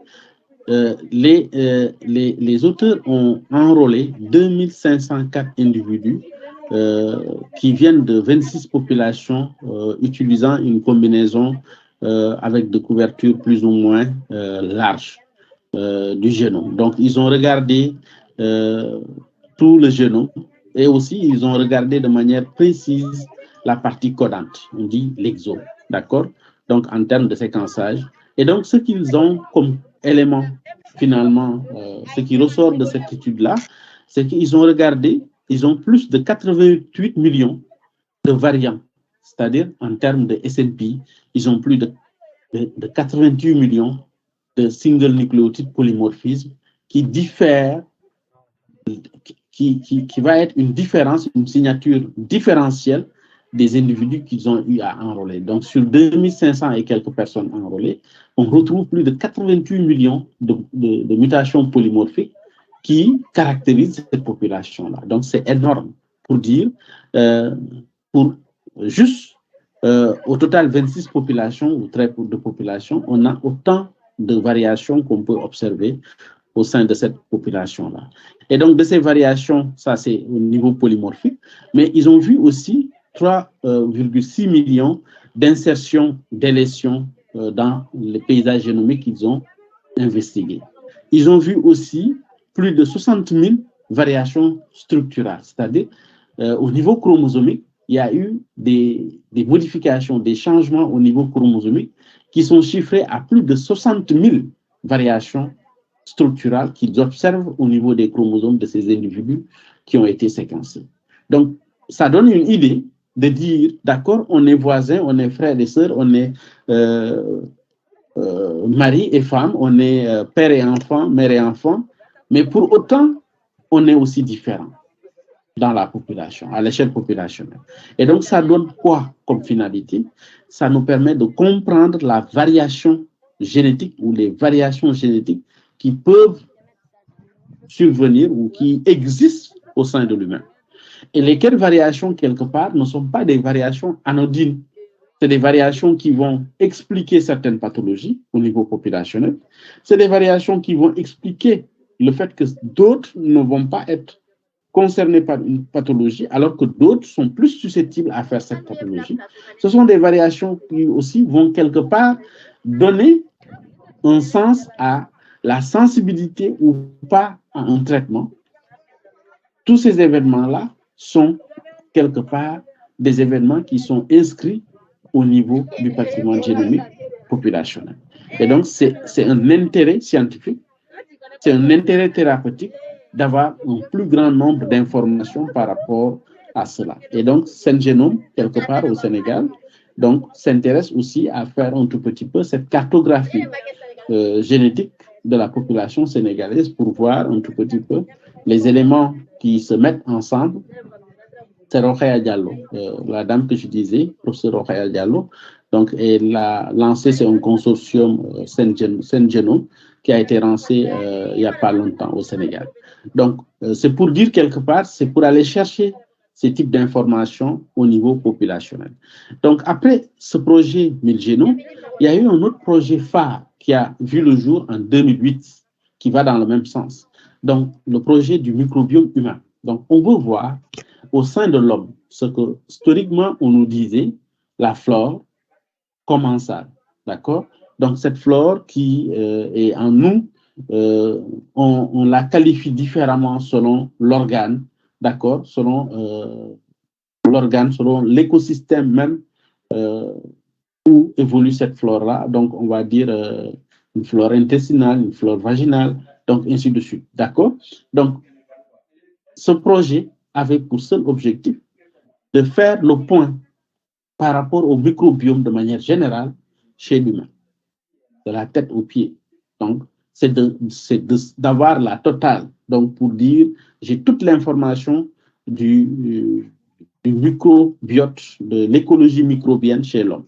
les auteurs ont enrôlé 2504 individus qui viennent de 26 populations utilisant une combinaison avec des couvertures plus ou moins larges du génome. Donc, ils ont regardé tout le génome et aussi ils ont regardé de manière précise la partie codante, on dit l'exome, d'accord? Donc, en termes de séquençage. Et donc, ce qu'ils ont comme élément, finalement, ce qui ressort de cette étude-là, c'est qu'ils ont regardé, ils ont plus de 88 millions de variants, c'est-à-dire en termes de SNP, ils ont plus de 88 millions de single nucléotide polymorphisme qui diffèrent, qui va être une différence, une signature différentielle des individus qu'ils ont eu à enrôler. Donc, sur 2500 et quelques personnes enrôlées, on retrouve plus de 88 millions de mutations polymorphiques qui caractérisent cette population-là. Donc, c'est énorme pour dire, pour juste au total 26 populations ou très peu de populations, on a autant de variations qu'on peut observer au sein de cette population-là. Et donc, de ces variations, ça c'est au niveau polymorphique, mais ils ont vu aussi 3,6 millions d'insertions, d'élétions dans les paysages génomiques qu'ils ont investigués. Ils ont vu aussi plus de 60 000 variations structurales, c'est-à-dire au niveau chromosomique, il y a eu des modifications, des changements au niveau chromosomique qui sont chiffrés à plus de 60 000 variations structurales qu'ils observent au niveau des chromosomes de ces individus qui ont été séquencés. Donc, ça donne une idée de dire, d'accord, on est voisins, on est frères et sœurs, on est mari et femme, on est père et enfant, mère et enfant, mais pour autant, on est aussi différents dans la population, à l'échelle populationnelle. Et donc, ça donne quoi comme finalité? Ça nous permet de comprendre la variation génétique ou les variations génétiques qui peuvent survenir ou qui existent au sein de l'humain. Et lesquelles variations, quelque part, ne sont pas des variations anodines. C'est des variations qui vont expliquer certaines pathologies au niveau populationnel. C'est des variations qui vont expliquer le fait que d'autres ne vont pas être concernés par une pathologie, alors que d'autres sont plus susceptibles à faire cette pathologie. Ce sont des variations qui aussi vont quelque part donner un sens à la sensibilité ou pas à un traitement. Tous ces événements-là sont quelque part des événements qui sont inscrits au niveau du patrimoine génomique populationnel. Et donc, c'est un intérêt scientifique, c'est un intérêt thérapeutique d'avoir un plus grand nombre d'informations par rapport à cela. Et donc, Syngénome, quelque part au Sénégal, donc s'intéresse aussi à faire un tout petit peu cette cartographie génétique de la population sénégalaise pour voir un tout petit peu les éléments qui se mettent ensemble. C'est Rokhaya Diallo, la dame que je disais, professeur Rokhaya Diallo. Donc, elle a lancé, c'est un consortium Syngénome qui a été lancé il n'y a pas longtemps au Sénégal. Donc, c'est pour dire quelque part, c'est pour aller chercher ces types d'informations au niveau populationnel. Donc, après ce projet 1000 génomes, il y a eu un autre projet phare qui a vu le jour en 2008, qui va dans le même sens. Donc, le projet du microbiome humain. Donc, on veut voir au sein de l'homme ce que, historiquement, on nous disait, la flore, comment ça, d'accord? Donc, cette flore qui est en nous, on la qualifie différemment selon l'organe, d'accord? Selon l'organe, selon l'écosystème même où évolue cette flore-là. Donc, on va dire une flore intestinale, une flore vaginale, donc ainsi de suite, d'accord? Donc, ce projet avait pour seul objectif de faire le point par rapport au microbiome de manière générale chez l'humain, de la tête aux pieds. Donc, c'est d'avoir la totale. Donc, pour dire, j'ai toute l'information du microbiote, de l'écologie microbienne chez l'homme.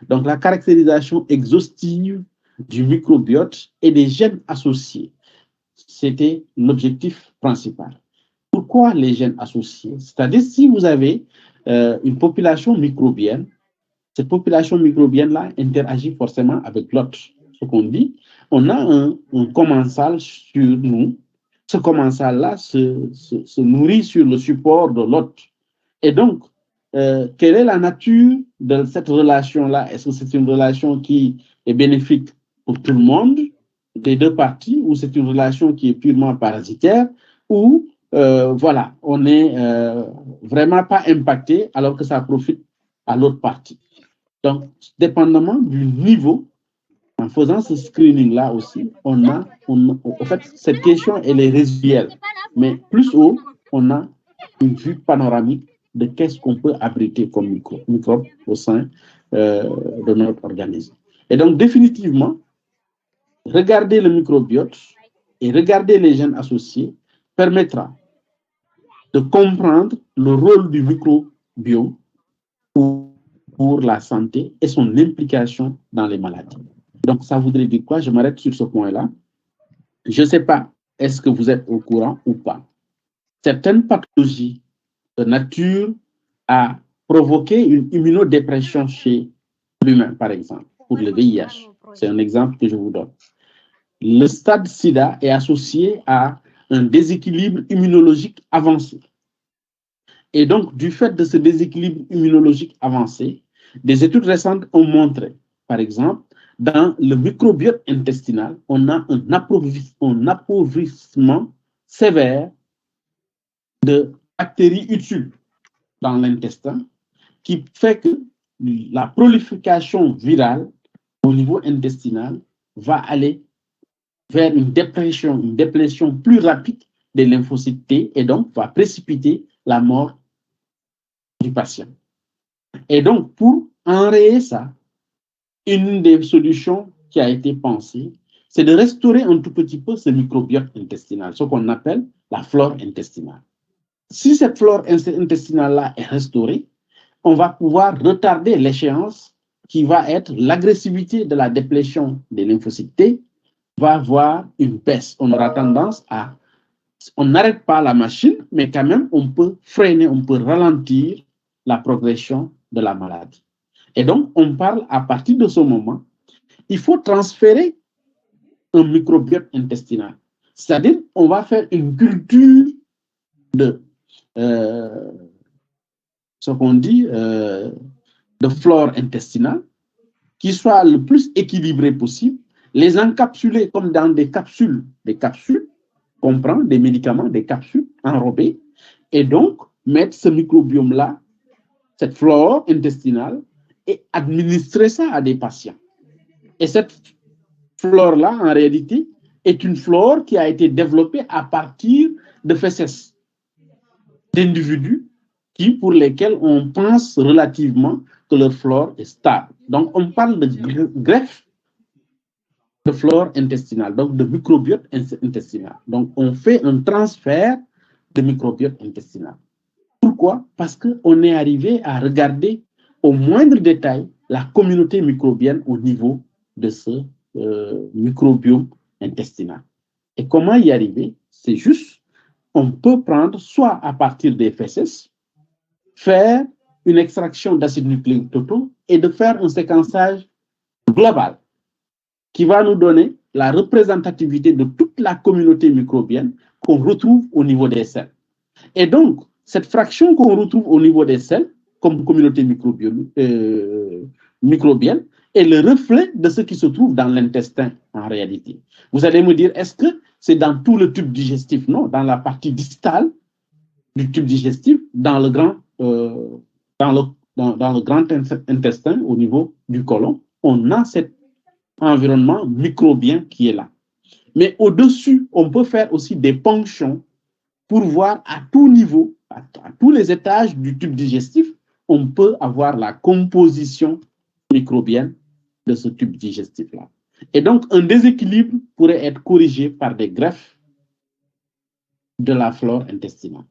Donc, la caractérisation exhaustive du microbiote et des gènes associés, c'était l'objectif principal. Pourquoi les gènes associés? C'est-à-dire, si vous avez une population microbienne, cette population microbienne-là interagit forcément avec l'autre. ce qu'on dit, on a un commensal sur nous. Ce commensal-là se nourrit sur le support de l'autre. Et donc, quelle est la nature de cette relation-là? Est-ce que c'est une relation qui est bénéfique pour tout le monde, des deux parties, ou c'est une relation qui est purement parasitaire, ou voilà, on n'est vraiment pas impacté alors que ça profite à l'autre partie. Donc, dépendamment du niveau, en faisant ce screening-là aussi, en fait, cette question, elle est résiduelle. Mais plus haut, on a une vue panoramique de qu'est-ce qu'on peut abriter comme microbe au sein de notre organisme. Et donc, définitivement, regarder le microbiote et regarder les gènes associés permettra de comprendre le rôle du microbiome pour la santé et son implication dans les maladies. Donc, ça voudrait dire quoi? Je m'arrête sur ce point-là. Je ne sais pas, est-ce que vous êtes au courant ou pas? Certaines pathologies de nature à provoquer une immunodépression chez l'humain, par exemple, pour le VIH. C'est un exemple que je vous donne. Le stade SIDA est associé à un déséquilibre immunologique avancé. Et donc, du fait de ce déséquilibre immunologique avancé, des études récentes ont montré, par exemple, dans le microbiote intestinal, on a un appauvrissement sévère de bactéries utiles dans l'intestin qui fait que la prolifération virale au niveau intestinal va aller vers une déplétion plus rapide des lymphocytes T et donc va précipiter la mort du patient. Et donc, pour enrayer ça, une des solutions qui a été pensée, c'est de restaurer un tout petit peu ce microbiote intestinal, ce qu'on appelle la flore intestinale. Si cette flore intestinale-là est restaurée, on va pouvoir retarder l'échéance qui va être l'agressivité de la déplétion des lymphocytes T va avoir une baisse. On aura tendance à... On n'arrête pas la machine, mais quand même, on peut freiner, on peut ralentir la progression de la maladie. Et donc, on parle à partir de ce moment, il faut transférer un microbiote intestinal. C'est-à-dire, on va faire une culture de ce qu'on dit de flore intestinale qui soit le plus équilibré possible, les encapsuler comme dans des capsules, on prend des médicaments, des capsules enrobées, et donc mettre ce microbiome-là, cette flore intestinale, et administrer ça à des patients. Et cette flore-là, en réalité, est une flore qui a été développée à partir de fesses d'individus pour lesquels on pense relativement que leur flore est stable. Donc, on parle de greffe de flore intestinale, donc de microbiote intestinal. Donc, on fait un transfert de microbiote intestinal. Pourquoi? Parce qu'on est arrivé à regarder au moindre détail la communauté microbienne au niveau de ce microbiome intestinal. Et comment y arriver? C'est juste, on peut prendre soit à partir des fesses, faire une extraction d'acides nucléiques totaux et de faire un séquençage global qui va nous donner la représentativité de toute la communauté microbienne qu'on retrouve au niveau des selles. Et donc, cette fraction qu'on retrouve au niveau des selles, comme communauté microbienne, est le reflet de ce qui se trouve dans l'intestin en réalité. Vous allez me dire, est-ce que c'est dans tout le tube digestif? Non, dans la partie distale du tube digestif, dans le grand intestin, au niveau du côlon, on a cet environnement microbien qui est là. Mais au-dessus, on peut faire aussi des ponctions pour voir à tout niveau, à tous les étages du tube digestif, on peut avoir la composition microbienne de ce tube digestif-là. Et donc, un déséquilibre pourrait être corrigé par des greffes de la flore intestinale.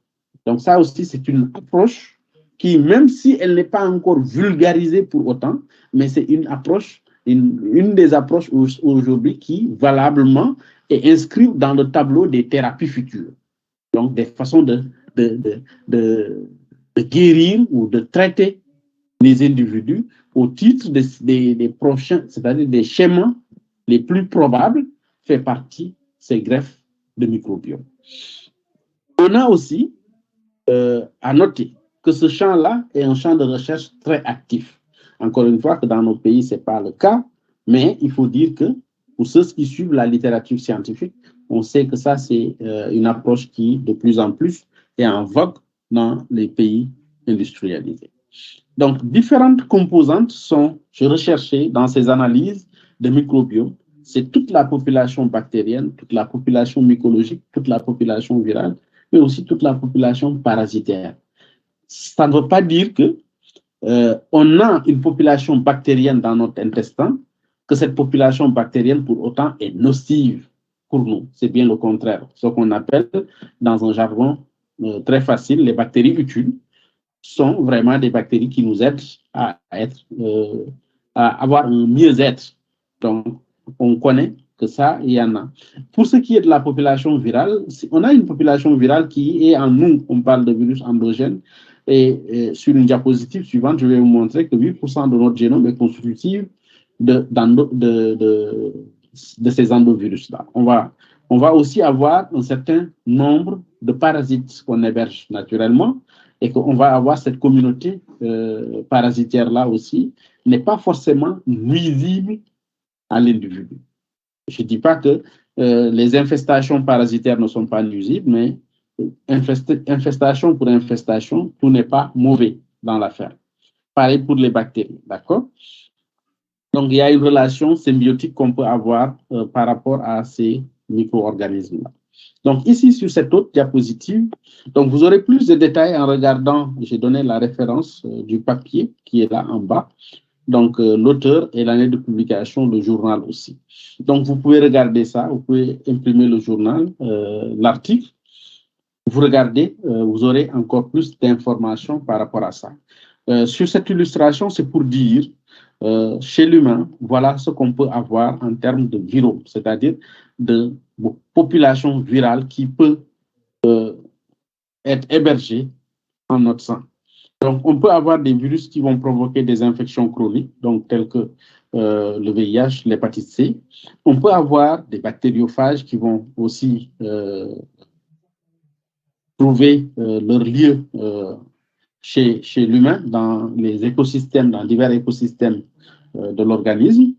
Donc, ça aussi, c'est une approche qui, même si elle n'est pas encore vulgarisée pour autant, mais c'est une approche, une des approches aujourd'hui qui, valablement, est inscrite dans le tableau des thérapies futures. Donc, des façons de guérir ou de traiter les individus au titre des prochains, c'est-à-dire des schémas les plus probables fait partie de ces greffes de microbiomes. On a aussi à noter que ce champ-là est un champ de recherche très actif. Encore une fois, que dans nos pays, ce n'est pas le cas, mais il faut dire que pour ceux qui suivent la littérature scientifique, on sait que ça, c'est une approche qui, de plus en plus, est en vogue dans les pays industrialisés. Donc, différentes composantes sont recherchées dans ces analyses de microbiomes. C'est toute la population bactérienne, toute la population mycologique, toute la population virale, mais aussi toute la population parasitaire. Ça ne veut pas dire que on a une population bactérienne dans notre intestin, que cette population bactérienne, pour autant, est nocive pour nous. C'est bien le contraire. Ce qu'on appelle, dans un jargon très facile, les bactéries utiles sont vraiment des bactéries qui nous aident à avoir un mieux-être. Donc, on connaît que ça, il y en a. Pour ce qui est de la population virale, on a une population virale qui est en nous. On parle de virus endogène. Et sur une diapositive suivante, je vais vous montrer que 8% de notre génome est constitutif de ces endovirus-là. On va aussi avoir un certain nombre de parasites qu'on héberge naturellement et qu'on va avoir cette communauté parasitaire-là aussi, n'est pas forcément nuisible à l'individu. Je ne dis pas que les infestations parasitaires ne sont pas nuisibles, mais infestation pour infestation, tout n'est pas mauvais dans l'affaire. Pareil pour les bactéries, d'accord? Donc, il y a une relation symbiotique qu'on peut avoir par rapport à ces micro-organismes-là. Donc, ici, sur cette autre diapositive, donc vous aurez plus de détails en regardant, j'ai donné la référence du papier qui est là en bas. Donc, l'auteur et l'année de publication, le journal aussi. Donc, vous pouvez regarder ça, vous pouvez imprimer le journal, l'article. Vous regardez, vous aurez encore plus d'informations par rapport à ça. Sur cette illustration, c'est pour dire, chez l'humain, voilà ce qu'on peut avoir en termes de virome, c'est-à-dire de population virale qui peut être hébergée en notre sang. Donc, on peut avoir des virus qui vont provoquer des infections chroniques, donc telles que le VIH, l'hépatite C. On peut avoir des bactériophages qui vont aussi trouver leur lieu chez l'humain dans les écosystèmes, dans divers écosystèmes de l'organisme.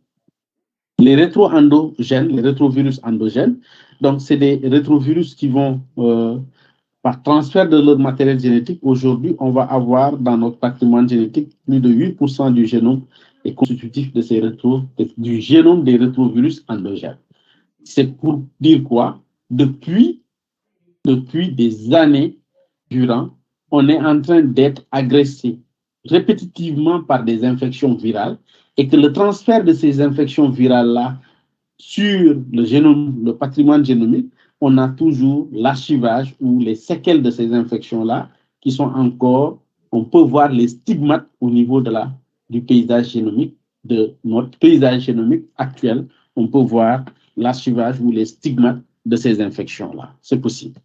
Les rétro-endogènes, les rétrovirus endogènes, donc c'est des rétrovirus qui vont, par transfert de leur matériel génétique, aujourd'hui, on va avoir dans notre patrimoine génétique plus de 8% du génome est constitutif de ces du génome des rétrovirus endogènes. C'est pour dire quoi? Depuis des années durant, on est en train d'être agressé répétitivement par des infections virales et que le transfert de ces infections virales-là sur le génome, le patrimoine génomique, on a toujours l'archivage ou les séquelles de ces infections-là qui sont encore, on peut voir les stigmates au niveau du paysage génomique, de notre paysage génomique actuel, on peut voir l'archivage ou les stigmates de ces infections-là. C'est possible.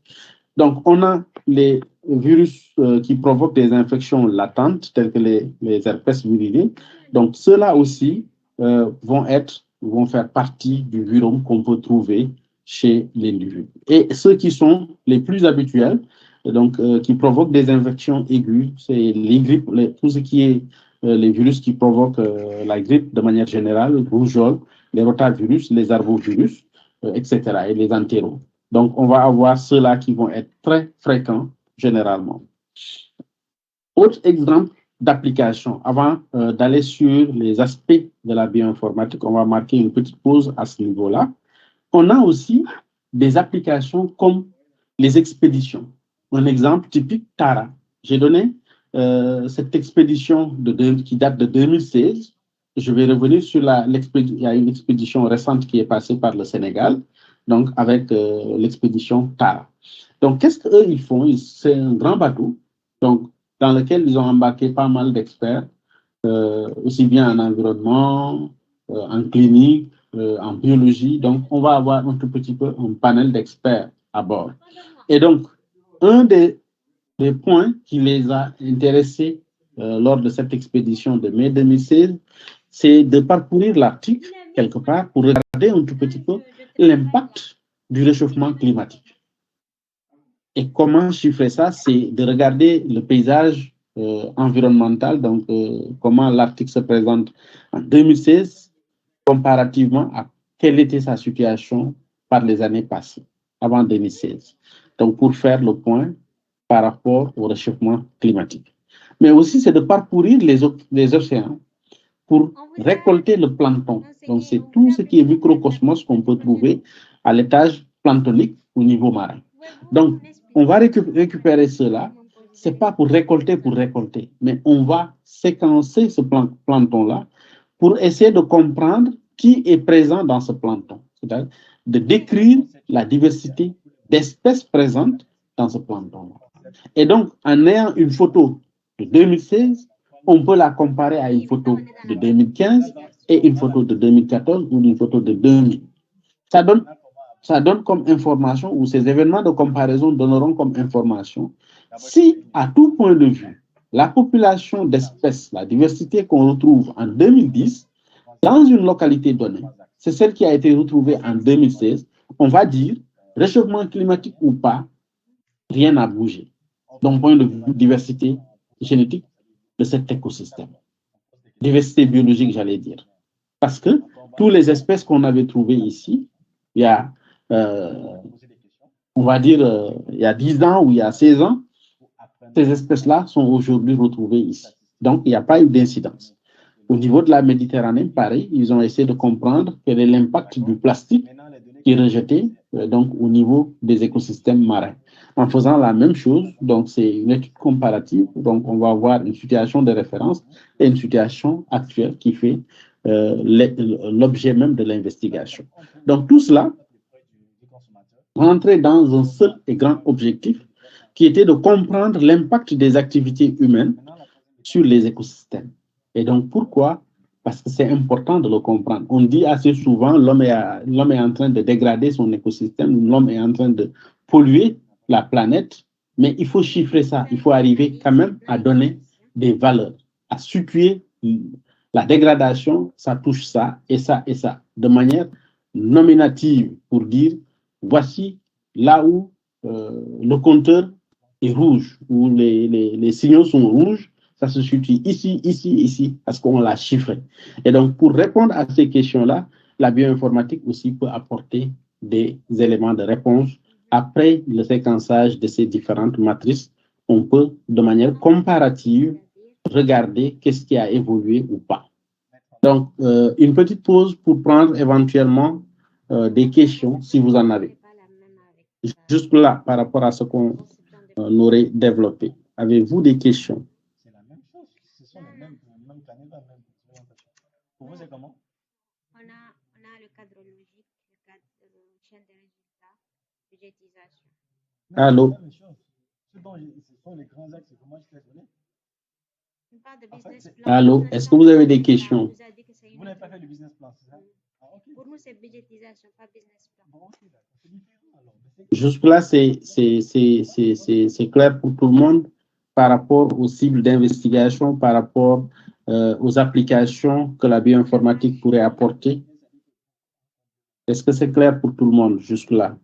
Donc, on a les virus qui provoquent des infections latentes, telles que les herpès viridés. Donc, ceux-là aussi vont faire partie du virome qu'on peut trouver chez l'individu. Et ceux qui sont les plus habituels, donc qui provoquent des infections aiguës, c'est les grippes, tout ce qui est les virus qui provoquent la grippe de manière générale, rougeole, les rotavirus, les arbovirus, etc., et les entéros. Donc, on va avoir ceux-là qui vont être très fréquents généralement. Autre exemple d'application, avant d'aller sur les aspects de la bioinformatique, on va marquer une petite pause à ce niveau-là. On a aussi des applications comme les expéditions. Un exemple typique, Tara. J'ai donné cette expédition qui date de 2016. Je vais revenir sur il y a une expédition récente qui est passée par le Sénégal, donc avec l'expédition Tara. Donc, qu'est-ce qu'eux, ils font? C'est un grand bateau, donc, dans lequel ils ont embarqué pas mal d'experts, aussi bien en environnement, en clinique, en biologie. Donc, on va avoir un tout petit peu un panel d'experts à bord. Et donc, un des points qui les a intéressés lors de cette expédition de mai 2016, c'est de parcourir l'Arctique, quelque part, pour regarder un tout petit peu l'impact du réchauffement climatique. Et comment chiffrer ça? C'est de regarder le paysage environnemental, donc comment l'Arctique se présente en 2016 comparativement à quelle était sa situation par les années passées, avant 2016. Donc, pour faire le point par rapport au réchauffement climatique. Mais aussi, c'est de parcourir les océans pour récolter le plancton. Donc, c'est tout ce qui est microcosmos qu'on peut trouver à l'étage planktonique au niveau marin. Donc, on va récupérer cela. Ce n'est pas pour récolter, mais on va séquencer ce plancton-là pour essayer de comprendre qui est présent dans ce plancton. C'est-à-dire de décrire la diversité d'espèces présentes dans ce plancton-là. Et donc, en ayant une photo de 2016, on peut la comparer à une photo de 2015 et une photo de 2014 ou une photo de 2000. Ça donne comme information, ou ces événements de comparaison donneront comme information, si à tout point de vue, la population d'espèces, la diversité qu'on retrouve en 2010 dans une localité donnée, c'est celle qui a été retrouvée en 2016, on va dire, réchauffement climatique ou pas, rien n'a bougé. Donc, point de vue diversité génétique de cet écosystème. Diversité biologique, j'allais dire. Parce que toutes les espèces qu'on avait trouvées ici, il y a, on va dire, il y a 10 ans ou il y a 16 ans, ces espèces-là sont aujourd'hui retrouvées ici. Donc, il n'y a pas eu d'incidence. Au niveau de la Méditerranée, pareil, ils ont essayé de comprendre quel est l'impact du plastique qui est rejeté donc, au niveau des écosystèmes marins. En faisant la même chose, donc c'est une étude comparative, donc on va avoir une situation de référence et une situation actuelle qui fait l'objet même de l'investigation. Donc tout cela rentrait dans un seul et grand objectif qui était de comprendre l'impact des activités humaines sur les écosystèmes. Et donc pourquoi? Parce que c'est important de le comprendre. On dit assez souvent l'homme est en train de dégrader son écosystème, l'homme est en train de polluer la planète, mais il faut chiffrer ça. Il faut arriver quand même à donner des valeurs, à situer la dégradation, ça touche ça et ça et ça, de manière nominative pour dire voici là où le compteur est rouge, où les signaux sont rouges. Ça se situe ici, ici, ici, parce qu'on l'a chiffré. Et donc, pour répondre à ces questions-là, la bioinformatique aussi peut apporter des éléments de réponse. Après le séquençage de ces différentes matrices, on peut, de manière comparative, regarder qu'est-ce qui a évolué ou pas. Donc, une petite pause pour prendre éventuellement des questions, si vous en avez. Jusque-là, par rapport à ce qu'on aurait développé. Avez-vous des questions? C'est la même chose. Ce sont les mêmes canaux, la même présentation. Pour vous, c'est comment? On a le cadre logique, le cadre chaîne de résultats, budgétisation. Allô? C'est la même chose. Ce sont les grands axes. Comment je te donné? On parle de business plan. Allô? Est-ce que vous avez des questions? Vous n'avez pas fait le business plan, c'est ça? Ah, okay. Pour nous, c'est budgétisation, pas business plan. Bon, ok, d'accord. C'est différent alors. Jusque-là, c'est clair pour tout le monde par rapport aux cibles d'investigation, par rapport aux applications que la bioinformatique pourrait apporter. Est-ce que c'est clair pour tout le monde jusque-là?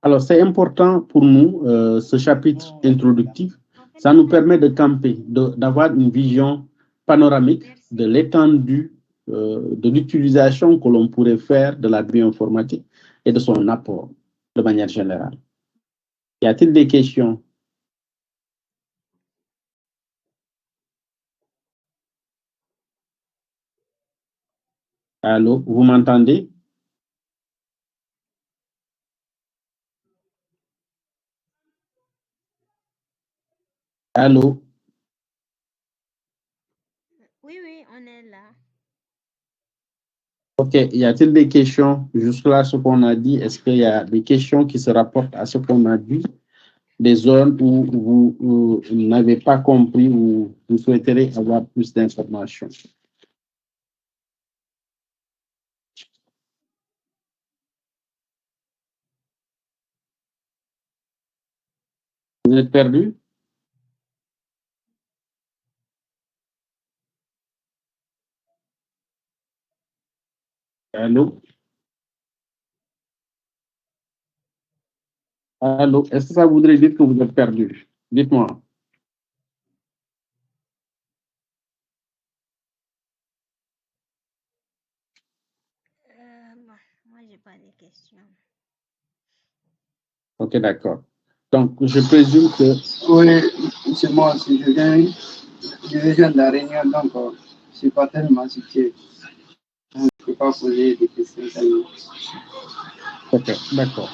Alors, c'est important pour nous, ce chapitre introductif. Ça nous permet de camper, d'avoir une vision panoramique de l'étendue de l'utilisation que l'on pourrait faire de la bioinformatique et de son apport de manière générale. Y a-t-il des questions? Allô, vous m'entendez? Allô? Oui, on est là. OK. Y a-t-il des questions jusque-là, ce qu'on a dit? Est-ce qu'il y a des questions qui se rapportent à ce qu'on a dit? Des zones où vous n'avez pas compris ou vous souhaiterez avoir plus d'informations? Vous êtes perdu? Allô? Allô? Est-ce que ça voudrait dire que vous êtes perdu? Dites-moi. Moi, je n'ai pas de questions. Ok, d'accord. Donc, je présume que... Oui, c'est moi aussi. Je viens de la Réunion, donc je ne suis pas tellement situé. Je ne peux pas poser des questions tellement. Ok, d'accord.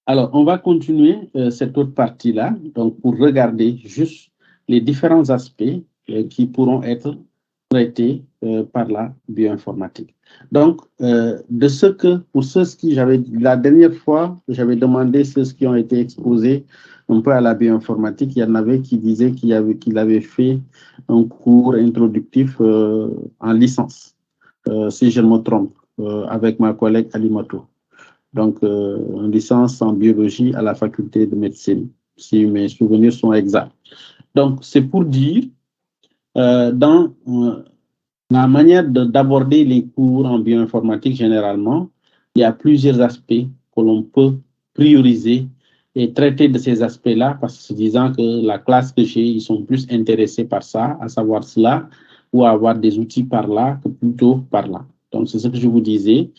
Alors, on va continuer cette autre partie-là, donc pour regarder juste les différents aspects qui pourront être traités par la bioinformatique. Donc, de ce que, pour ceux qui j'avais, la dernière fois, j'avais demandé ceux qui ont été exposés un peu à la bioinformatique, il y en avait qui disaient qu'il avait fait un cours introductif en licence, si je ne me trompe, avec ma collègue Alimato. Donc, une licence en biologie à la faculté de médecine, si mes souvenirs sont exacts. Donc, c'est pour dire, dans la manière d'aborder les cours en bioinformatique, généralement, il y a plusieurs aspects que l'on peut prioriser et traiter de ces aspects-là, parce que se disant que la classe que j'ai, ils sont plus intéressés par ça, à savoir cela, ou à avoir des outils par là que plutôt par là. Donc, c'est ce que je vous disais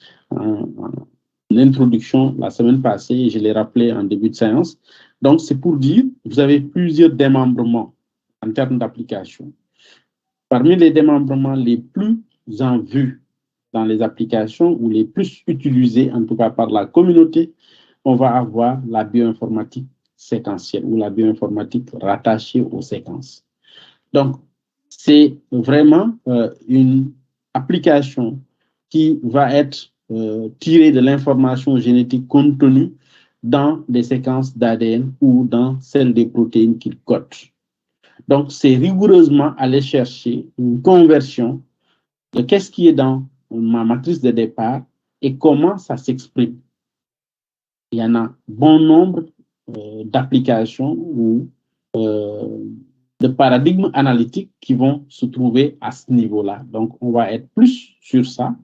l'introduction la semaine passée, et je l'ai rappelé en début de séance. Donc, c'est pour dire, vous avez plusieurs démembrements en termes d'application. Parmi les démembrements les plus en vue dans les applications ou les plus utilisés, en tout cas par la communauté, on va avoir la bioinformatique séquentielle ou la bioinformatique rattachée aux séquences. Donc, c'est vraiment une application qui va être tirée de l'information génétique contenue dans des séquences d'ADN ou dans celles des protéines qu'il code. Donc, c'est rigoureusement aller chercher une conversion de qu'est-ce qui est dans ma matrice de départ et comment ça s'exprime. Il y en a bon nombre d'applications ou de paradigmes analytiques qui vont se trouver à ce niveau-là. Donc, on va être plus sur ça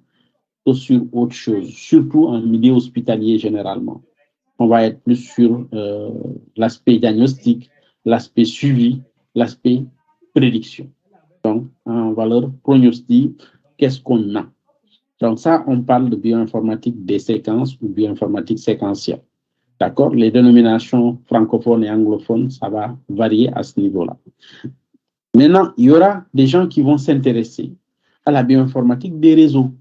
que sur autre chose, surtout en milieu hospitalier généralement. On va être plus sur l'aspect diagnostic, l'aspect suivi, l'aspect prédiction. Donc, en valeur pronostic, qu'est-ce qu'on a? Donc, ça, on parle de bioinformatique des séquences ou bioinformatique séquentielle. D'accord? Les dénominations francophones et anglophones, ça va varier à ce niveau-là. Maintenant, il y aura des gens qui vont s'intéresser à la bioinformatique des réseaux.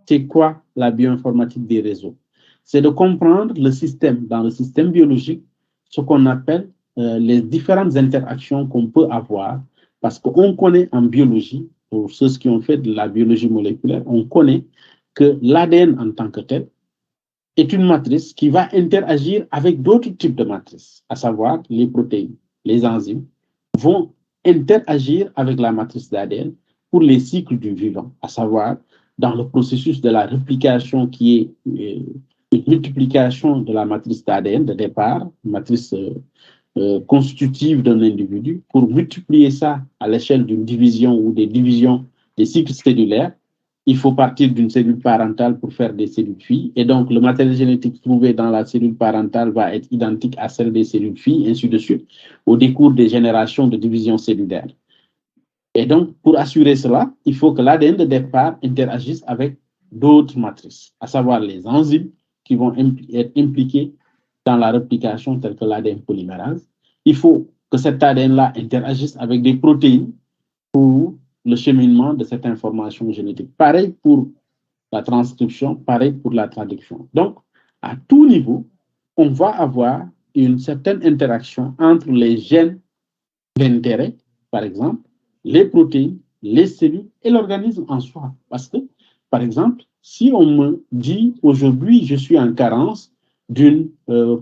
C'est quoi la bioinformatique des réseaux? C'est de comprendre le système, dans le système biologique, ce qu'on appelle les différentes interactions qu'on peut avoir, parce qu'on connaît en biologie, pour ceux qui ont fait de la biologie moléculaire, on connaît que l'ADN en tant que tel est une matrice qui va interagir avec d'autres types de matrices, à savoir les protéines, les enzymes, vont interagir avec la matrice d'ADN pour les cycles du vivant, à savoir dans le processus de la réplication qui est une multiplication de la matrice d'ADN de départ, matrice constitutive d'un individu, pour multiplier ça à l'échelle d'une division ou des divisions des cycles cellulaires. Il faut partir d'une cellule parentale pour faire des cellules filles. Et donc, le matériel génétique trouvé dans la cellule parentale va être identique à celle des cellules filles, ainsi de suite, au décours des générations de division cellulaire. Et donc, pour assurer cela, il faut que l'ADN de départ interagisse avec d'autres matrices, à savoir les enzymes qui vont être impliquées dans la réplication telle que l'ADN polymérase. Il faut que cet ADN-là interagisse avec des protéines pour le cheminement de cette information génétique. Pareil pour la transcription, pareil pour la traduction. Donc, à tout niveau, on va avoir une certaine interaction entre les gènes d'intérêt, par exemple, les protéines, les cellules et l'organisme en soi. Parce que, par exemple, si on me dit aujourd'hui, je suis en carence d'une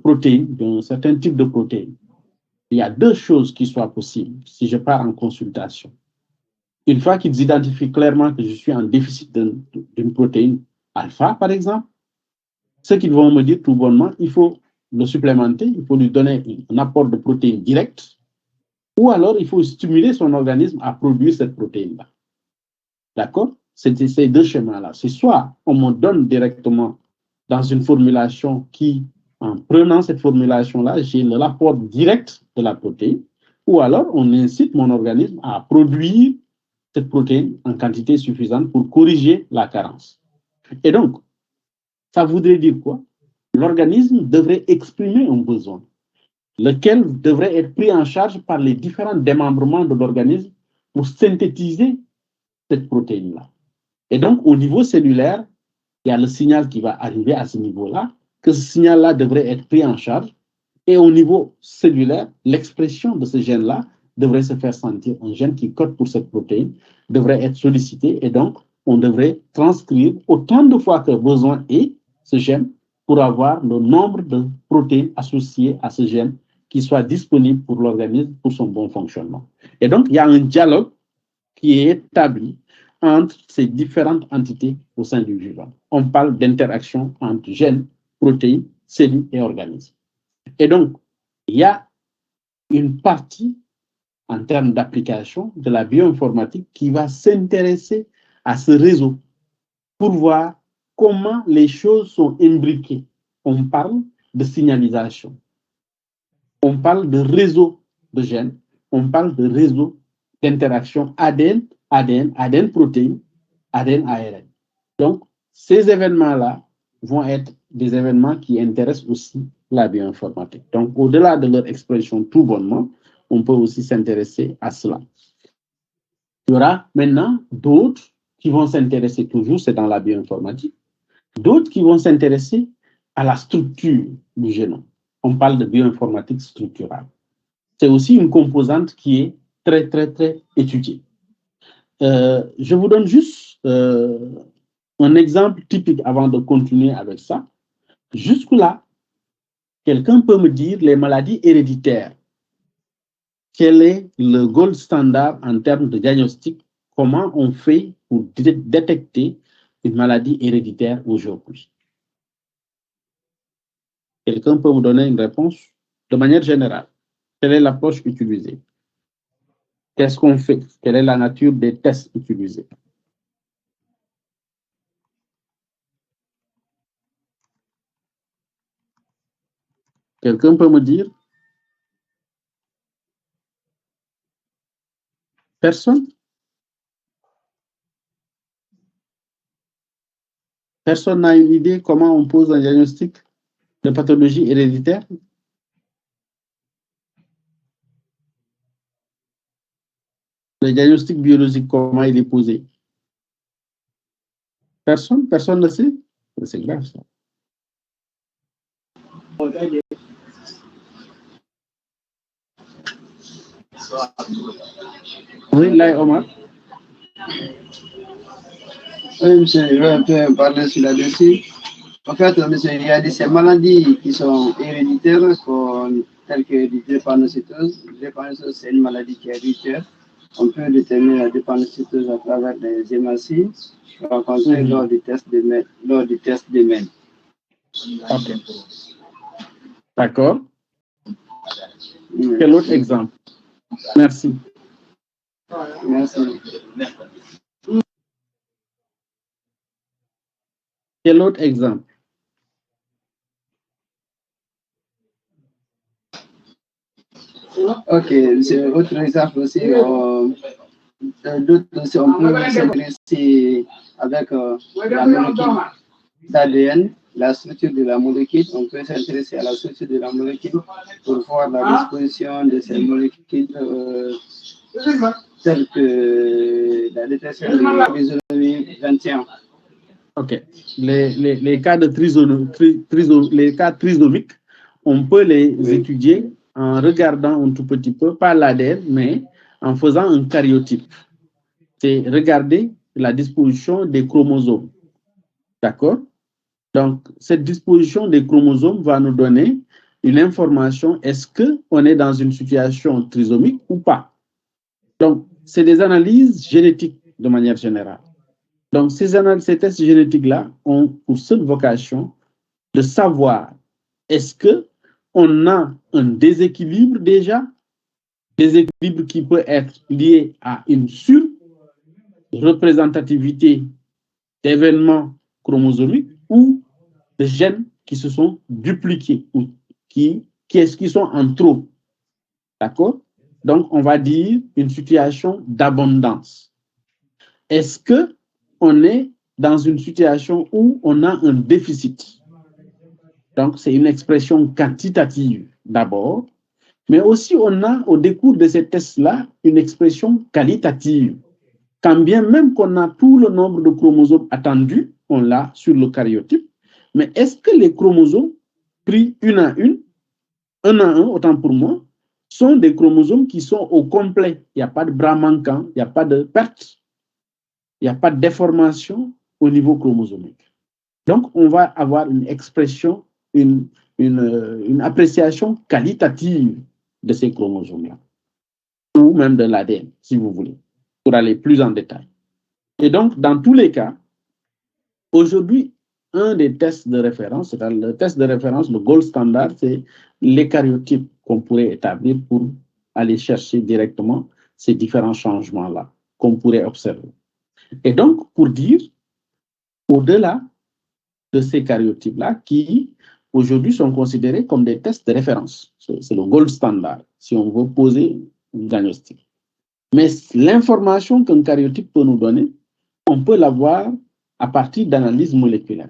protéine, d'un certain type de protéine, il y a deux choses qui soient possibles si je pars en consultation. Une fois qu'ils identifient clairement que je suis en déficit d'une protéine alpha, par exemple, ce qu'ils vont me dire tout bonnement, il faut le supplémenter, il faut lui donner un apport de protéines directes, ou alors il faut stimuler son organisme à produire cette protéine-là. D'accord? c'est ces deux schémas-là. C'est soit on me donne directement dans une formulation qui, en prenant cette formulation-là, j'ai le rapport direct de la protéine, ou alors on incite mon organisme à produire cette protéine en quantité suffisante pour corriger la carence. Et donc, ça voudrait dire quoi? L'organisme devrait exprimer un besoin, lequel devrait être pris en charge par les différents démembrements de l'organisme pour synthétiser cette protéine-là. Et donc, au niveau cellulaire, il y a le signal qui va arriver à ce niveau-là, que ce signal-là devrait être pris en charge. Et au niveau cellulaire, l'expression de ce gène-là devrait se faire sentir. Un gène qui code pour cette protéine devrait être sollicité et donc on devrait transcrire autant de fois que besoin est ce gène pour avoir le nombre de protéines associées à ce gène qui soit disponible pour l'organisme pour son bon fonctionnement. Et donc, il y a un dialogue qui est établi entre ces différentes entités au sein du vivant. On parle d'interaction entre gènes, protéines, cellules et organismes. Et donc, il y a une partie en termes d'application de la bioinformatique qui va s'intéresser à ce réseau pour voir comment les choses sont imbriquées. On parle de signalisation, on parle de réseau de gènes, on parle de réseau d'interaction ADN, protéines, ADN, ARN. Donc, ces événements-là vont être des événements qui intéressent aussi la bioinformatique. Donc, au-delà de leur expression tout bonnement, on peut aussi s'intéresser à cela. Il y aura maintenant d'autres qui vont s'intéresser toujours, c'est dans la bioinformatique, d'autres qui vont s'intéresser à la structure du génome. On parle de bioinformatique structurale. C'est aussi une composante qui est très, très, très étudiée. Je vous donne juste un exemple typique avant de continuer avec ça. Jusque-là, quelqu'un peut me dire les maladies héréditaires. Quel est le gold standard en termes de diagnostic? Comment on fait pour détecter une maladie héréditaire aujourd'hui? Quelqu'un peut me donner une réponse de manière générale? Quelle est l'approche utilisée? Qu'est-ce qu'on fait? Quelle est la nature des tests utilisés? Quelqu'un peut me dire? Personne? Personne n'a une idée comment on pose un diagnostic de pathologie héréditaire? Le diagnostic biologique, comment il est posé? Personne? Personne ne sait? C'est grave ça. Oui, là, Omar. Oui, monsieur, je vais un peu parler sur là-dessus. En fait, monsieur, il y a ces maladies qui sont héréditaires, telles que la drépanocytose. La drépanocytose, c'est une maladie qui est héréditaire. On peut déterminer la drépanocytose à travers des hématocytes rencontrés lors du test des MEN. Ok. D'accord. Quel autre exemple? Merci. Merci. Quel autre exemple? Ok, c'est autre exemple aussi. D'autres aussi, on peut s'intéresser avec la molécule d'ADN, la structure de la molécule. On peut s'intéresser à la structure de la molécule pour voir la disposition de ces molécules telles que la détection de trisomie 21. Ok. Les cas de les cas trisomiques, on peut les étudier en regardant un tout petit peu, pas l'ADN, mais en faisant un karyotype. C'est regarder la disposition des chromosomes. D'accord? Donc, cette disposition des chromosomes va nous donner une information, est-ce qu'on est dans une situation trisomique ou pas? Donc, c'est des analyses génétiques de manière générale. Donc, ces tests génétiques-là ont pour seule vocation de savoir est-ce qu'on a un déséquilibre déjà, déséquilibre qui peut être lié à une représentativité d'événements chromosomiques ou de gènes qui se sont dupliqués ou qui sont en trop. D'accord? Donc, on va dire une situation d'abondance. Est-ce qu'on est dans une situation où on a un déficit? Donc, c'est une expression quantitative d'abord, mais aussi on a au décours de ces tests-là une expression qualitative. Quand bien même qu'on a tout le nombre de chromosomes attendus, on l'a sur le karyotype, mais est-ce que les chromosomes pris un à un, autant pour moi, sont des chromosomes qui sont au complet? Il n'y a pas de bras manquant, il n'y a pas de perte, il n'y a pas de déformation au niveau chromosomique. Donc, on va avoir une expression, une appréciation qualitative de ces chromosomes-là, ou même de l'ADN, si vous voulez, pour aller plus en détail. Et donc, dans tous les cas, aujourd'hui, un des tests de référence, c'est-à-dire le test de référence, le gold standard, c'est les karyotypes qu'on pourrait établir pour aller chercher directement ces différents changements-là qu'on pourrait observer. Et donc, pour dire, au-delà de ces karyotypes-là, qui aujourd'hui sont considérés comme des tests de référence, c'est le gold standard, si on veut poser un diagnostic. Mais l'information qu'un karyotype peut nous donner, on peut l'avoir à partir d'analyses moléculaires.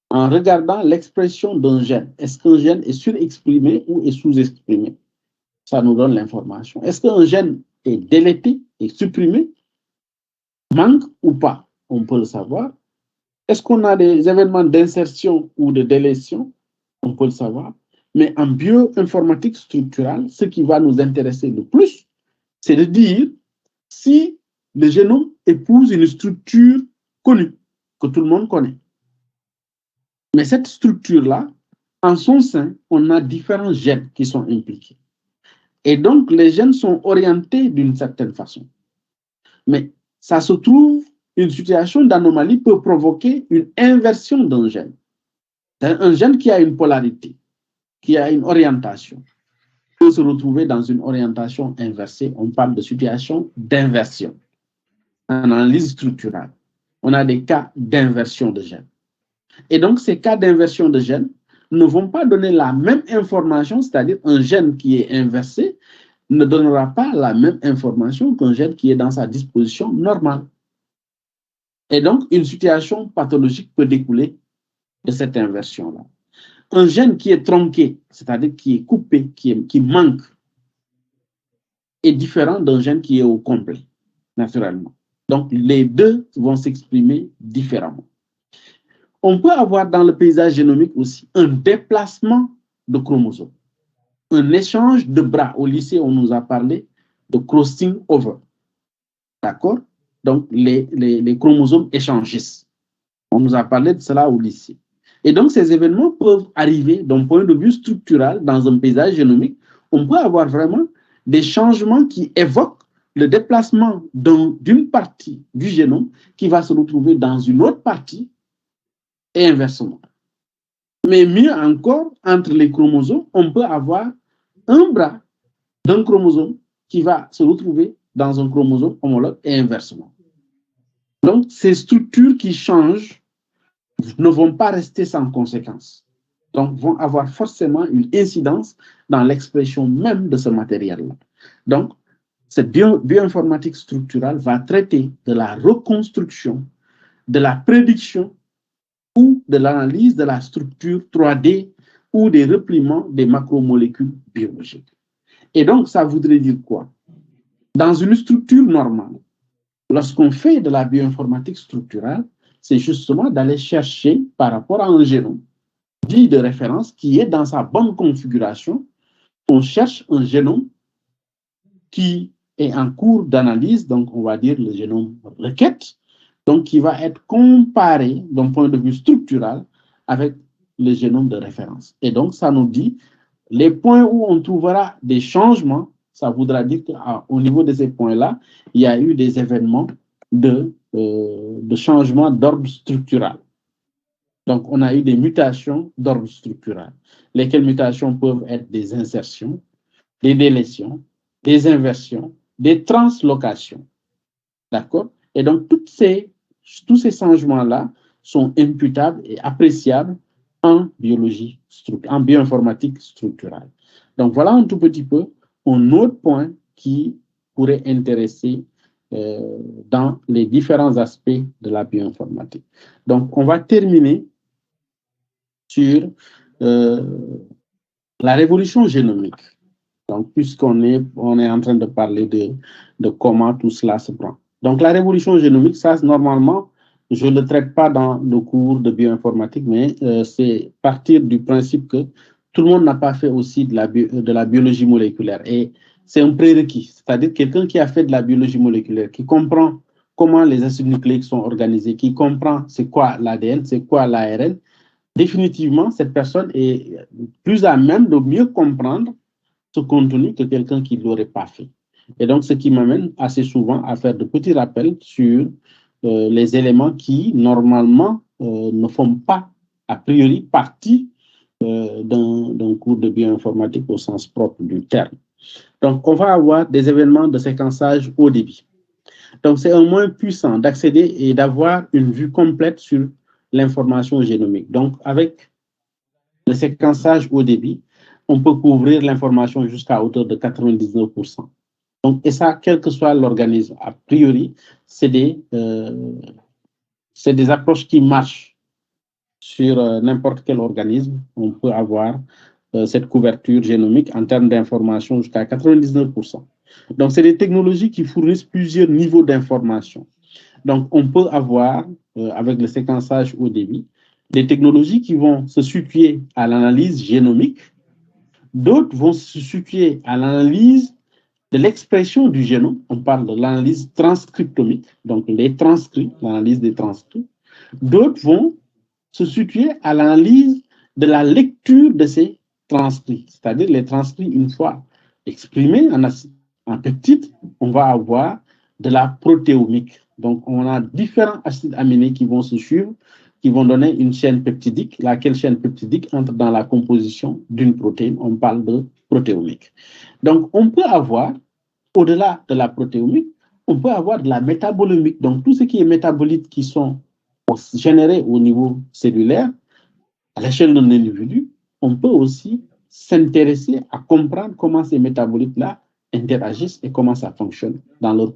En regardant l'expression d'un gène, est-ce qu'un gène est surexprimé ou est sous-exprimé? Ça nous donne l'information. Est-ce qu'un gène est délété, est supprimé, manque ou pas? On peut le savoir. Est-ce qu'on a des événements d'insertion ou de délétion? On peut le savoir. Mais en bioinformatique structurale, ce qui va nous intéresser le plus, c'est de dire si le génome épouse une structure connue, que tout le monde connaît. Mais cette structure-là, en son sein, on a différents gènes qui sont impliqués. Et donc, les gènes sont orientés d'une certaine façon. Mais ça se trouve, une situation d'anomalie peut provoquer une inversion d'un gène. Un gène qui a une polarité, qui a une orientation, peut se retrouver dans une orientation inversée. On parle de situation d'inversion. En analyse structurale, on a des cas d'inversion de gènes. Et donc, ces cas d'inversion de gènes ne vont pas donner la même information, c'est-à-dire un gène qui est inversé ne donnera pas la même information qu'un gène qui est dans sa disposition normale. Et donc, une situation pathologique peut découler de cette inversion-là. Un gène qui est tronqué, c'est-à-dire qui est coupé, qui manque, est différent d'un gène qui est au complet, naturellement. Donc, les deux vont s'exprimer différemment. On peut avoir dans le paysage génomique aussi un déplacement de chromosomes, un échange de bras. Au lycée, on nous a parlé de crossing over. D'accord? Donc, les chromosomes échangissent. On nous a parlé de cela au lycée. Et donc, ces événements peuvent arriver d'un point de vue structural dans un paysage génomique. On peut avoir vraiment des changements qui évoquent le déplacement d'une partie du génome qui va se retrouver dans une autre partie et inversement. Mais mieux encore, entre les chromosomes, on peut avoir un bras d'un chromosome qui va se retrouver dans un chromosome homologue et inversement. Donc, ces structures qui changent ne vont pas rester sans conséquence. Donc, vont avoir forcément une incidence dans l'expression même de ce matériel-là. Donc, cette bioinformatique structurale va traiter de la reconstruction, de la prédiction ou de l'analyse de la structure 3D ou des repliements des macromolécules biologiques. Et donc, ça voudrait dire quoi? Dans une structure normale, lorsqu'on fait de la bioinformatique structurale, c'est justement d'aller chercher par rapport à un génome dit de référence qui est dans sa bonne configuration. On cherche un génome qui est en cours d'analyse, donc on va dire le génome requête, donc qui va être comparé d'un point de vue structural avec le génome de référence. Et donc, ça nous dit les points où on trouvera des changements, ça voudra dire qu'au niveau de ces points-là, il y a eu des événements de changement d'ordre structural. Donc, on a eu des mutations d'ordre structural, lesquelles mutations peuvent être des insertions, des délétions, des inversions, des translocations. D'accord? Et donc, tous ces changements-là sont imputables et appréciables en biologie, en bioinformatique structurale. Donc, voilà un tout petit peu un autre point qui pourrait intéresser dans les différents aspects de la bioinformatique. Donc, on va terminer sur la révolution génomique. Donc, puisqu'on est en train de parler de comment tout cela se prend. Donc, la révolution génomique, ça, normalement, je ne le traite pas dans le cours de bioinformatique, mais c'est partir du principe que tout le monde n'a pas fait aussi de la biologie moléculaire. Et c'est un prérequis, c'est-à-dire quelqu'un qui a fait de la biologie moléculaire, qui comprend comment les acides nucléiques sont organisés, qui comprend c'est quoi l'ADN, c'est quoi l'ARN, définitivement, cette personne est plus à même de mieux comprendre ce contenu que quelqu'un qui ne l'aurait pas fait. Et donc, ce qui m'amène assez souvent à faire de petits rappels sur les éléments qui, normalement, ne font pas, a priori, partie d'un cours de bioinformatique au sens propre du terme. Donc, on va avoir des événements de séquençage haut débit. Donc, c'est un moyen puissant d'accéder et d'avoir une vue complète sur l'information génomique. Donc, avec le séquençage haut débit, on peut couvrir l'information jusqu'à hauteur de 99%. Donc, et ça, quel que soit l'organisme, a priori, c'est des approches qui marchent sur n'importe quel organisme. On peut avoir cette couverture génomique en termes d'information jusqu'à 99%. Donc, c'est des technologies qui fournissent plusieurs niveaux d'information. Donc, on peut avoir, avec le séquençage haut débit, des technologies qui vont se situer à l'analyse génomique. D'autres vont se situer à l'analyse de l'expression du génome. On parle de l'analyse transcriptomique, donc les transcrits, l'analyse des transcrits. D'autres vont se situer à l'analyse de la lecture de ces transcrits, c'est-à-dire les transcrits, une fois exprimés en peptides, on va avoir de la protéomique. Donc, on a différents acides aminés qui vont se suivre, qui vont donner une chaîne peptidique, laquelle chaîne peptidique entre dans la composition d'une protéine. On parle de protéomique. Donc, on peut avoir, au-delà de la protéomique, on peut avoir de la métabolomique. Donc, tout ce qui est métabolites qui sont générés au niveau cellulaire, à l'échelle d'un individu, on peut aussi s'intéresser à comprendre comment ces métabolites-là interagissent et comment ça fonctionne dans leur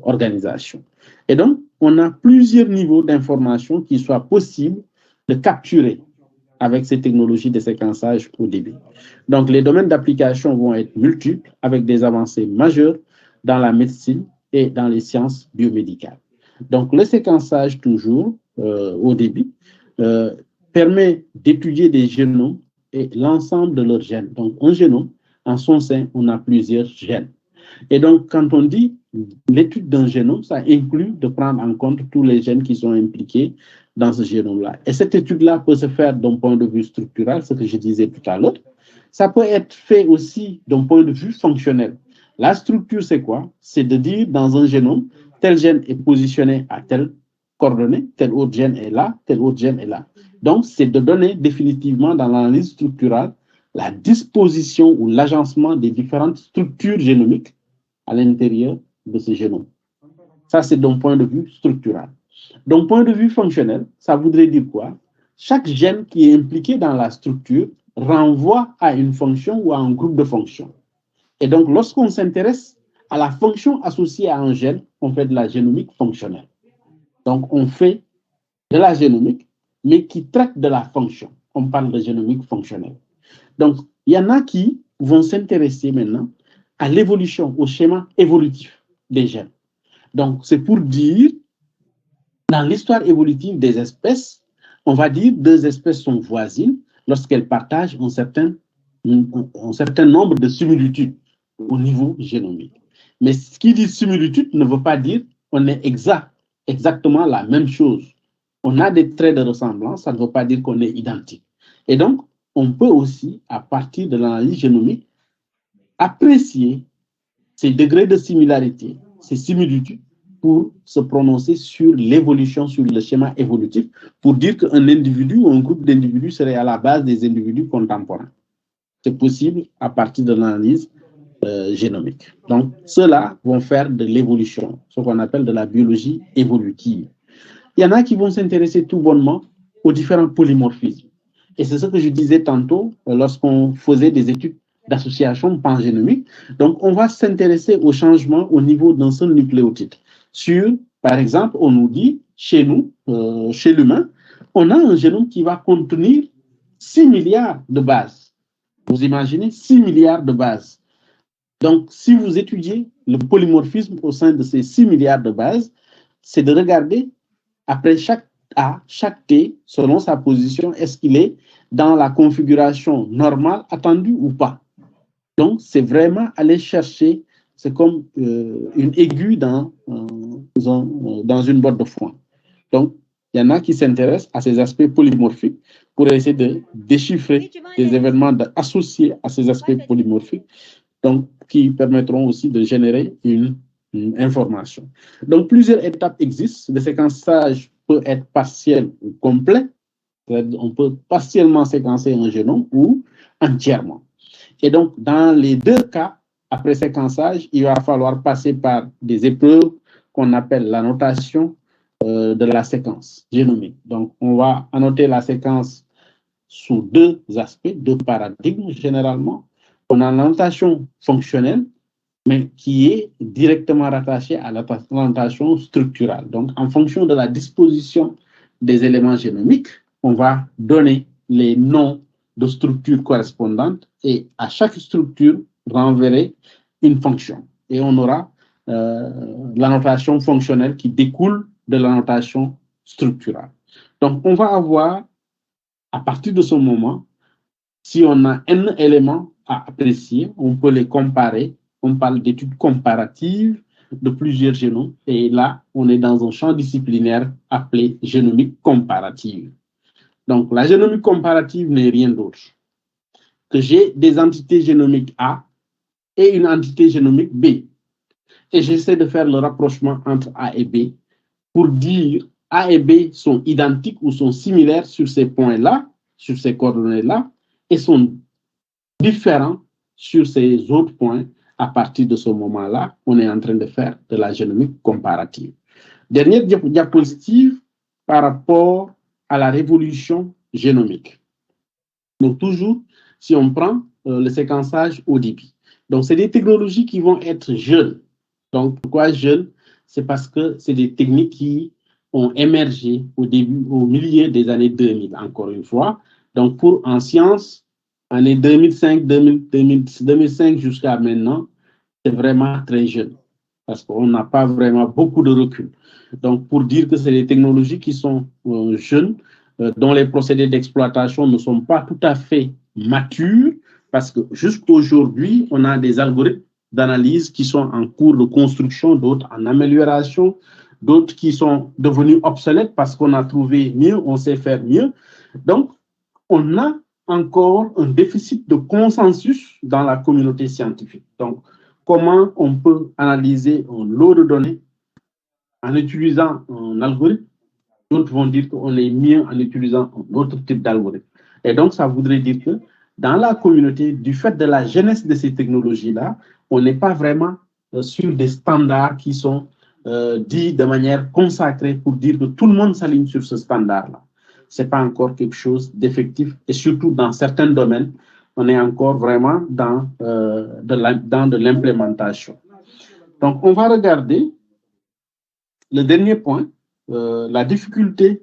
organisation. Et donc, on a plusieurs niveaux d'information qui soient possibles de capturer avec ces technologies de séquençage au débit. Donc, les domaines d'application vont être multiples avec des avancées majeures dans la médecine et dans les sciences biomédicales. Donc, le séquençage toujours au débit permet d'étudier des génomes et l'ensemble de leurs gènes. Donc, un génome, en son sein, on a plusieurs gènes. Et donc, quand on dit l'étude d'un génome, ça inclut de prendre en compte tous les gènes qui sont impliqués dans ce génome-là. Et cette étude-là peut se faire d'un point de vue structural, ce que je disais tout à l'heure. Ça peut être fait aussi d'un point de vue fonctionnel. La structure, c'est quoi? C'est de dire dans un génome, tel gène est positionné à telle coordonnée, tel autre gène est là, tel autre gène est là. Donc, c'est de donner définitivement dans l'analyse structurale la disposition ou l'agencement des différentes structures génomiques à l'intérieur de ce génome. Ça, c'est d'un point de vue structural. D'un point de vue fonctionnel, ça voudrait dire quoi? Chaque gène qui est impliqué dans la structure renvoie à une fonction ou à un groupe de fonctions. Et donc, lorsqu'on s'intéresse à la fonction associée à un gène, on fait de la génomique fonctionnelle. Donc, on fait de la génomique, mais qui traite de la fonction. On parle de génomique fonctionnelle. Donc, il y en a qui vont s'intéresser maintenant à l'évolution, au schéma évolutif des gènes. Donc, c'est pour dire, dans l'histoire évolutive des espèces, on va dire deux espèces sont voisines lorsqu'elles partagent un certain nombre de similitudes au niveau génomique. Mais ce qui dit similitude ne veut pas dire qu'on est exactement la même chose. On a des traits de ressemblance, ça ne veut pas dire qu'on est identique. Et donc, on peut aussi, à partir de l'analyse génomique, apprécier ces degrés de similarité, ces similitudes, pour se prononcer sur l'évolution, sur le schéma évolutif, pour dire qu'un individu ou un groupe d'individus serait à la base des individus contemporains. C'est possible à partir de l'analyse génomique. Donc, ceux-là vont faire de l'évolution, ce qu'on appelle de la biologie évolutive. Il y en a qui vont s'intéresser tout bonnement aux différents polymorphismes. Et c'est ce que je disais tantôt lorsqu'on faisait des études d'association pangénomique. Donc, on va s'intéresser aux changements au niveau d'un seul nucléotide. Par exemple, on nous dit, chez nous, chez l'humain, on a un génome qui va contenir 6 milliards de bases. Vous imaginez 6 milliards de bases. Donc, si vous étudiez le polymorphisme au sein de ces 6 milliards de bases, c'est de regarder après chaque A, chaque T, selon sa position, est-ce qu'il est dans la configuration normale attendue ou pas. Donc, c'est vraiment aller chercher, c'est comme une aiguille dans une botte de foin. Donc, il y en a qui s'intéressent à ces aspects polymorphiques pour essayer de déchiffrer des événements associés à ces aspects polymorphiques, donc qui permettront aussi de générer une information. Donc, plusieurs étapes existent. Le séquençage peut être partiel ou complet. On peut partiellement séquencer un génome ou entièrement. Et donc, dans les deux cas, après séquençage, il va falloir passer par des épreuves qu'on appelle l'annotation de la séquence génomique. Donc, on va annoter la séquence sous deux aspects, deux paradigmes généralement. On a l'annotation fonctionnelle, mais qui est directement rattachée à l'annotation structurale. Donc, en fonction de la disposition des éléments génomiques, on va donner les noms de structures correspondantes et à chaque structure renverrer une fonction. Et on aura l'annotation fonctionnelle qui découle de l'annotation structurale. Donc, on va avoir, à partir de ce moment, si on a un élément à apprécier, on peut les comparer. On parle d'études comparatives de plusieurs génomes. Et là, on est dans un champ disciplinaire appelé génomique comparative. Donc, la génomique comparative n'est rien d'autre que j'ai des entités génomiques A et une entité génomique B. Et j'essaie de faire le rapprochement entre A et B pour dire A et B sont identiques ou sont similaires sur ces points-là, sur ces coordonnées-là, et sont différents sur ces autres points. À partir de ce moment-là, on est en train de faire de la génomique comparative. Dernière diapositive par rapport à la révolution génomique. Donc, toujours, si on prend le séquençage au débit. Donc, c'est des technologies qui vont être jeunes. Donc, pourquoi jeunes? C'est parce que c'est des techniques qui ont émergé au milieu des années 2000, encore une fois. Donc, en sciences, année 2005, 2005 jusqu'à maintenant, c'est vraiment très jeune parce qu'on n'a pas vraiment beaucoup de recul. Donc, pour dire que c'est des technologies qui sont jeunes, dont les procédés d'exploitation ne sont pas tout à fait matures, parce que jusqu'aujourd'hui, on a des algorithmes d'analyse qui sont en cours de construction, d'autres en amélioration, d'autres qui sont devenus obsolètes parce qu'on a trouvé mieux, on sait faire mieux. Donc, on a encore un déficit de consensus dans la communauté scientifique. Donc, comment on peut analyser un lot de données en utilisant un algorithme? D'autres vont dire qu'on est mieux en utilisant un autre type d'algorithme. Et donc, ça voudrait dire que dans la communauté, du fait de la jeunesse de ces technologies-là, on n'est pas vraiment sur des standards qui sont dits de manière consacrée pour dire que tout le monde s'aligne sur ce standard-là. Ce n'est pas encore quelque chose d'effectif et surtout dans certains domaines, on est encore vraiment dans de l'implémentation. Donc, on va regarder le dernier point. La difficulté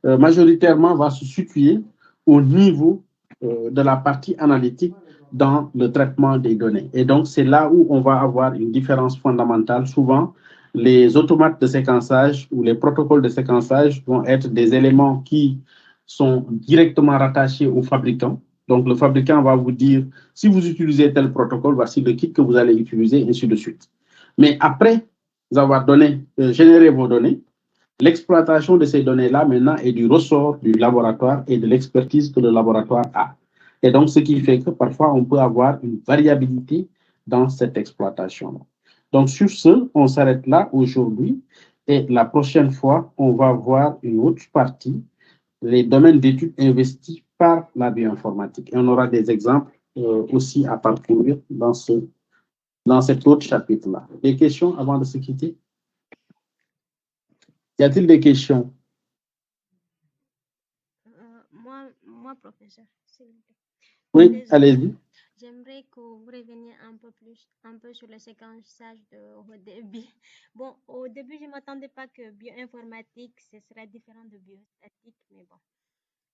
majoritairement va se situer au niveau de la partie analytique dans le traitement des données. Et donc, c'est là où on va avoir une différence fondamentale. Souvent, les automates de séquençage ou les protocoles de séquençage vont être des éléments qui sont directement rattachés au fabricant. Donc, le fabricant va vous dire, si vous utilisez tel protocole, voici le kit que vous allez utiliser, ainsi de suite. Mais après avoir généré vos données, l'exploitation de ces données-là, maintenant, est du ressort du laboratoire et de l'expertise que le laboratoire a. Et donc, ce qui fait que parfois, on peut avoir une variabilité dans cette exploitation-là. Donc, sur ce, on s'arrête là aujourd'hui. Et la prochaine fois, on va voir une autre partie, les domaines d'études investis par la bioinformatique. Et on aura des exemples aussi à parcourir dans ce dans cet autre chapitre-là. Des questions avant de se quitter? Y a-t-il des questions? Moi, professeur, s'il vous plaît. Oui, Désolée. allez-y. J'aimerais que vous reveniez un peu sur le séquençage de haut débit. Bon, au début, je ne m'attendais pas que bioinformatique, ce serait différent de biostatique, mais bon.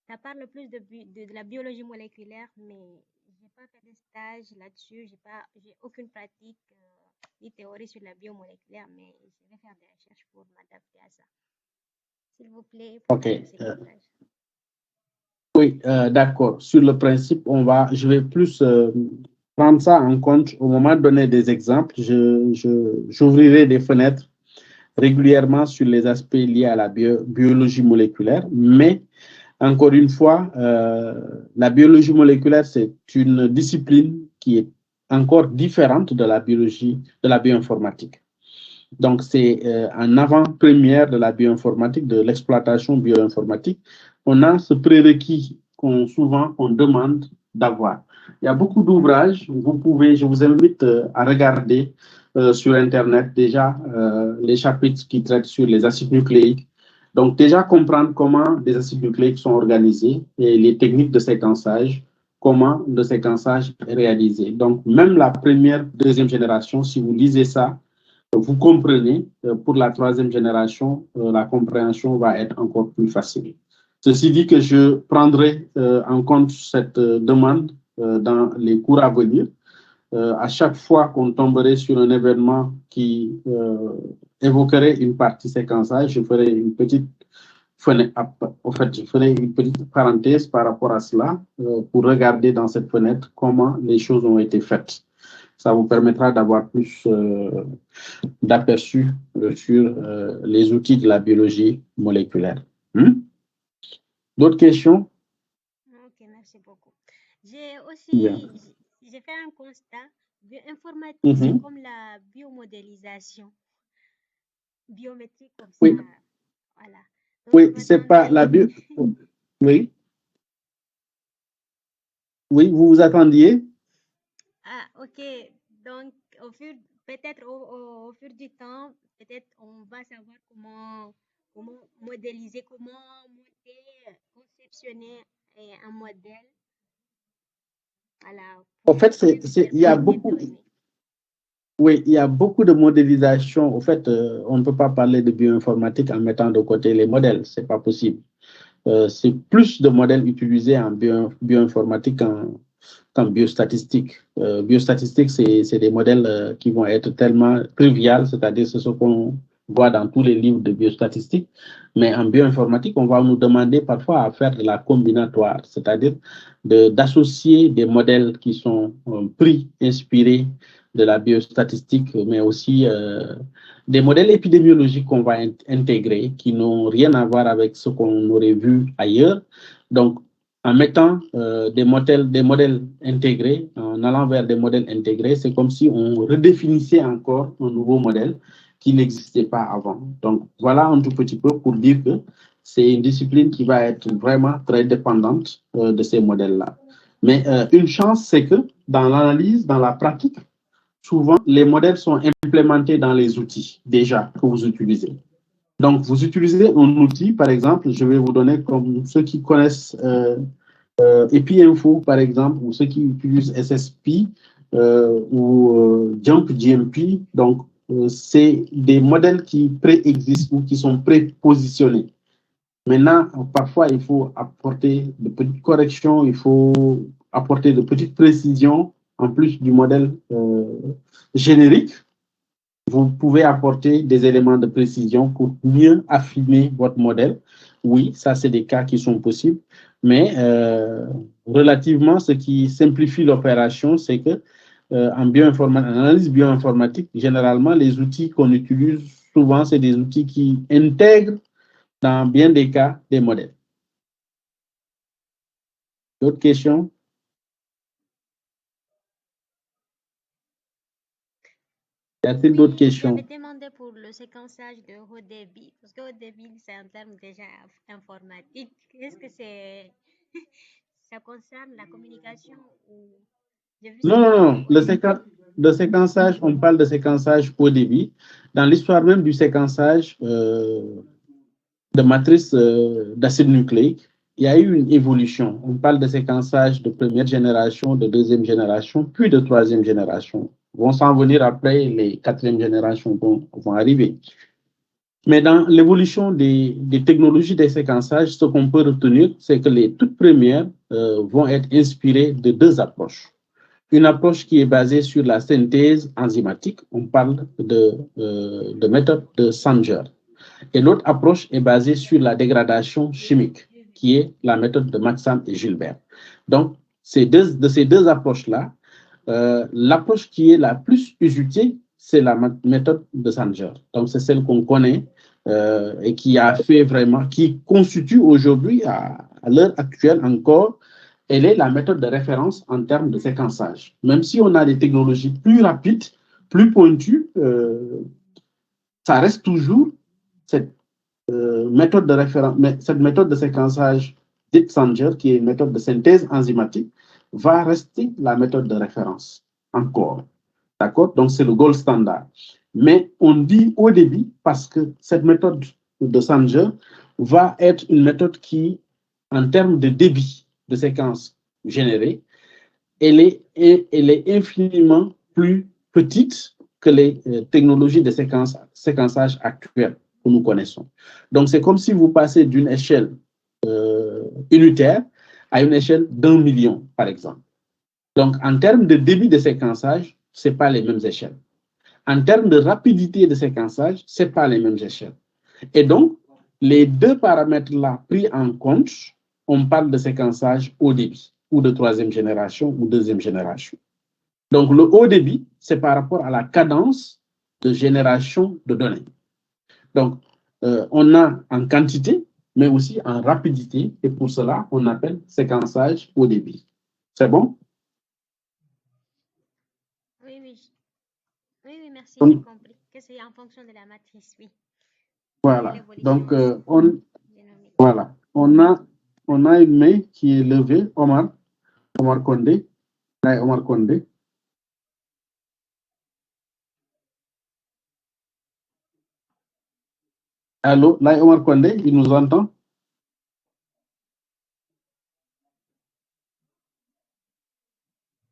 Ça parle plus de la biologie moléculaire, mais je n'ai pas fait de stage là-dessus, j'ai aucune pratique ni théorie sur la biomoléculaire, mais je vais faire des recherches pour m'adapter à ça. S'il vous plaît, pour OK. le séquençage. Oui, d'accord. Sur le principe, je vais plus prendre ça en compte au moment de donner des exemples. J'ouvrirai des fenêtres régulièrement sur les aspects liés à la biologie moléculaire, mais encore une fois, la biologie moléculaire, c'est une discipline qui est encore différente de la biologie, de la bioinformatique. Donc, c'est en avant-première de la bioinformatique, de l'exploitation bioinformatique, on a ce prérequis qu'on demande d'avoir. Il y a beaucoup d'ouvrages, je vous invite à regarder sur Internet déjà les chapitres qui traitent sur les acides nucléiques. Donc, déjà comprendre comment les acides nucléiques sont organisés et les techniques de séquençage, comment le séquençage est réalisé. Donc, même la première, deuxième génération, si vous lisez ça, vous comprenez, pour la troisième génération, la compréhension va être encore plus facile. Ceci dit que je prendrai en compte cette demande dans les cours à venir. À chaque fois qu'on tomberait sur un événement qui évoquerait une partie séquençage, je ferai une petite fenêtre, en fait, je ferai une petite parenthèse par rapport à cela pour regarder dans cette fenêtre comment les choses ont été faites. Ça vous permettra d'avoir plus d'aperçu sur les outils de la biologie moléculaire. D'autres questions? Ok, merci beaucoup. J'ai Bien. aussi j'ai fait un constat. Bioinformatique, c'est Mhm. comme la biomodélisation, biométrique comme ça. Oui, Voilà. Donc, je oui, c'est pas la m'attendais. bio. Oui, oui, vous vous attendiez? Ah, ok. Donc, peut-être au fur du temps, peut-être on va savoir comment modéliser, comment monter, conceptionner un modèle. Voilà, En pour fait, il y a représenter des beaucoup. données. Oui, il y a beaucoup de modélisation. En fait, on ne peut pas parler de bioinformatique en mettant de côté les modèles. C'est pas possible. C'est plus de modèles utilisés en bioinformatique qu'en biostatistique. Biostatistique, c'est des modèles qui vont être tellement triviales, c'est-à-dire c'est ce qu'on voit dans tous les livres de biostatistique. Mais en bioinformatique, on va nous demander parfois à faire de la combinatoire, c'est-à-dire d'associer des modèles qui sont inspirés de la biostatistique, mais aussi des modèles épidémiologiques qu'on va intégrer, qui n'ont rien à voir avec ce qu'on aurait vu ailleurs. Donc, en mettant des modèles intégrés, en allant vers des modèles intégrés, c'est comme si on redéfinissait encore un nouveau modèle qui n'existait pas avant. Donc, voilà un tout petit peu pour dire que c'est une discipline qui va être vraiment très dépendante de ces modèles-là. Mais une chance, c'est que dans l'analyse, dans la pratique, souvent, les modèles sont implémentés dans les outils déjà que vous utilisez. Donc, vous utilisez un outil, par exemple, je vais vous donner comme ceux qui connaissent EpiInfo, par exemple, ou ceux qui utilisent SSP ou Jump GMP. Donc, c'est des modèles qui préexistent ou qui sont prépositionnés. Maintenant, parfois, il faut apporter de petites corrections, il faut apporter de petites précisions en plus du modèle générique. Vous pouvez apporter des éléments de précision pour mieux affiner votre modèle. Oui, ça, c'est des cas qui sont possibles. Mais relativement, ce qui simplifie l'opération, c'est que en analyse bioinformatique, généralement, les outils qu'on utilise souvent, c'est des outils qui intègrent dans bien des cas des modèles. D'autres questions? Y a-t-il d'autres Oui, j'avais questions? demandé pour le séquençage de haut débit, parce que haut débit, c'est un terme déjà informatique. Est-ce que ça concerne la communication ou j'ai vu Non, c'est non, pour non. haut débit. de séquençage, on parle de séquençage haut débit. Dans l'histoire même du séquençage de matrices d'acide nucléique, il y a eu une évolution. On parle de séquençage de première génération, de deuxième génération, puis de troisième génération. Vont s'en venir après, les quatrième générations vont arriver. Mais dans l'évolution des technologies des séquençages, ce qu'on peut retenir, c'est que les toutes premières vont être inspirées de deux approches. Une approche qui est basée sur la synthèse enzymatique, on parle de méthode de Sanger. Et l'autre approche est basée sur la dégradation chimique, qui est la méthode de Maxam et Gilbert. Donc, de ces deux approches-là, l'approche qui est la plus usitée, c'est la méthode de Sanger. Donc, c'est celle qu'on connaît et qui a fait vraiment, qui constitue aujourd'hui, à l'heure actuelle encore, elle est la méthode de référence en termes de séquençage. Même si on a des technologies plus rapides, plus pointues, ça reste toujours cette méthode de référence, cette méthode de séquençage dite Sanger, qui est une méthode de synthèse enzymatique, va rester la méthode de référence encore. D'accord? Donc, c'est le gold standard. Mais on dit au débit parce que cette méthode de Sanger va être une méthode qui, en termes de débit de séquences générées, elle est infiniment plus petite que les technologies de séquençage actuelles que nous connaissons. Donc, c'est comme si vous passez d'une échelle unitaire à une échelle d'1 million, par exemple. Donc, en termes de débit de séquençage, ce n'est pas les mêmes échelles. En termes de rapidité de séquençage, ce n'est pas les mêmes échelles. Et donc, les deux paramètres-là pris en compte, on parle de séquençage haut débit, ou de troisième génération, ou deuxième génération. Donc, le haut débit, c'est par rapport à la cadence de génération de données. Donc, on a en quantité, mais aussi en rapidité, et pour cela, on appelle séquençage haut débit. C'est bon? Oui, merci, j'ai compris que c'est en fonction de la matrice, oui. Voilà, donc voilà, on a une main qui est levée, Omar Condé, Omar Condé. Allô, là, Omar Condé, il nous entend?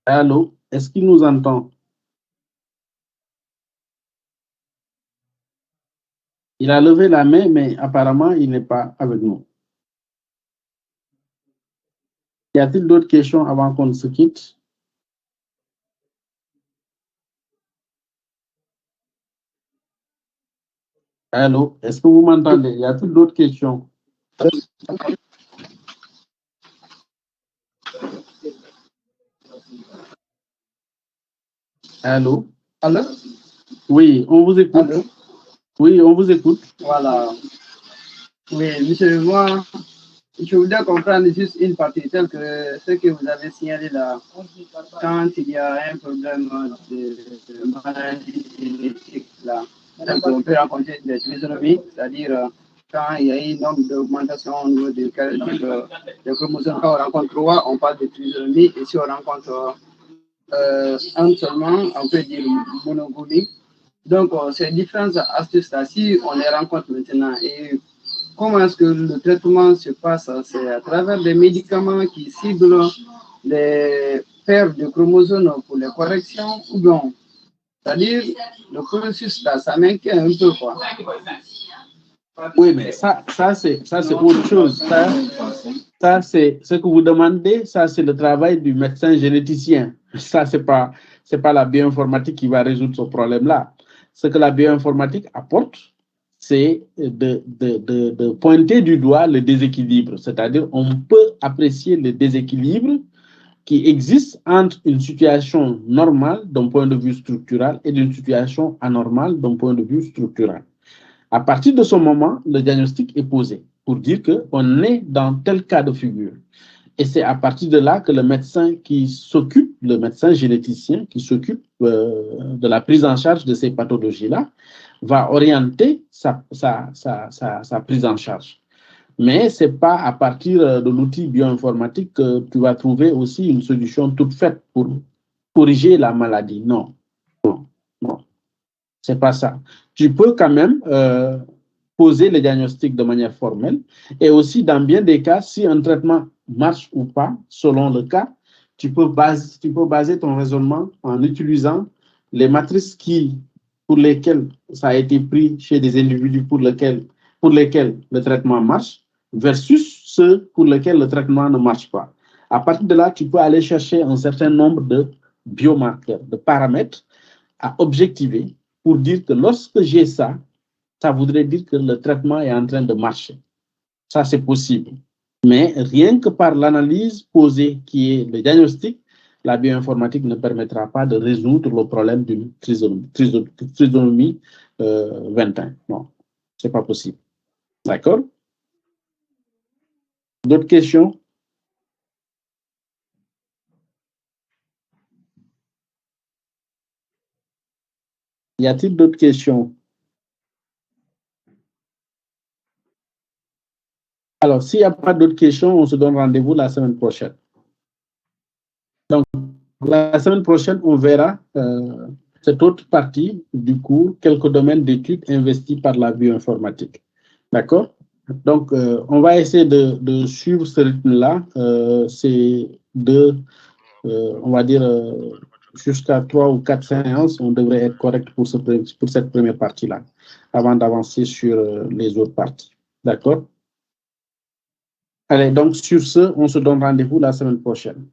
Allô, est-ce qu'il nous entend? Il a levé la main, mais apparemment, il n'est pas avec nous. Y a-t-il d'autres questions avant qu'on se quitte? Allô, est-ce que vous m'entendez? Y a-t-il d'autres questions? Allô? Allô? Oui, on vous écoute. Allô? Oui, on vous écoute. Voilà. Oui, monsieur, moi, je voudrais comprendre juste une partie, telle que ce que vous avez signalé là, quand il y a un problème de maladie génétique là, donc on peut rencontrer des trisomies, c'est-à-dire quand il y a une nombre d'augmentation au niveau de chromosomes, quand on rencontre 3, on parle de trisomie, et si on rencontre un seulement, on peut dire monogomie. Donc, ces différentes astuces-là, si on les rencontre maintenant, et comment est-ce que le traitement se passe? C'est à travers des médicaments qui ciblent les paires de chromosomes pour les corrections, ou non? C'est-à-dire, le processus là, ça m'inquiète un peu, quoi. Oui, mais ça c'est autre chose. Ça, c'est ce que vous demandez, ça, c'est le travail du médecin généticien. Ça, c'est pas la bioinformatique qui va résoudre ce problème-là. Ce que la bioinformatique apporte, c'est de pointer du doigt le déséquilibre. C'est-à-dire, on peut apprécier le déséquilibre qui existe entre une situation normale d'un point de vue structural et une situation anormale d'un point de vue structural. À partir de ce moment, le diagnostic est posé pour dire qu'on est dans tel cas de figure. Et c'est à partir de là que le médecin le médecin généticien qui s'occupe de la prise en charge de ces pathologies-là, va orienter sa prise en charge. Mais ce n'est pas à partir de l'outil bioinformatique que tu vas trouver aussi une solution toute faite pour corriger la maladie. Non. C'est pas ça. Tu peux quand même poser le diagnostic de manière formelle et aussi dans bien des cas, si un traitement marche ou pas, selon le cas, tu peux baser ton raisonnement en utilisant les matrices pour lesquelles ça a été pris chez des individus pour lesquels le traitement marche versus ceux pour lesquels le traitement ne marche pas. À partir de là, tu peux aller chercher un certain nombre de biomarqueurs, de paramètres à objectiver pour dire que lorsque j'ai ça, ça voudrait dire que le traitement est en train de marcher. Ça, c'est possible. Mais rien que par l'analyse posée qui est le diagnostic, la bioinformatique ne permettra pas de résoudre le problème d'une trisomie 21. Non, ce n'est pas possible. D'accord? D'autres questions? Y a-t-il d'autres questions? Alors, s'il n'y a pas d'autres questions, on se donne rendez-vous la semaine prochaine. Donc, la semaine prochaine, on verra cette autre partie du cours, quelques domaines d'études investis par la bioinformatique. D'accord? Donc, on va essayer de suivre ce rythme-là. C'est on va dire, jusqu'à 3 ou 4 séances, on devrait être correct pour cette première partie-là, avant d'avancer sur les autres parties. D'accord? Allez, donc sur ce, on se donne rendez-vous la semaine prochaine.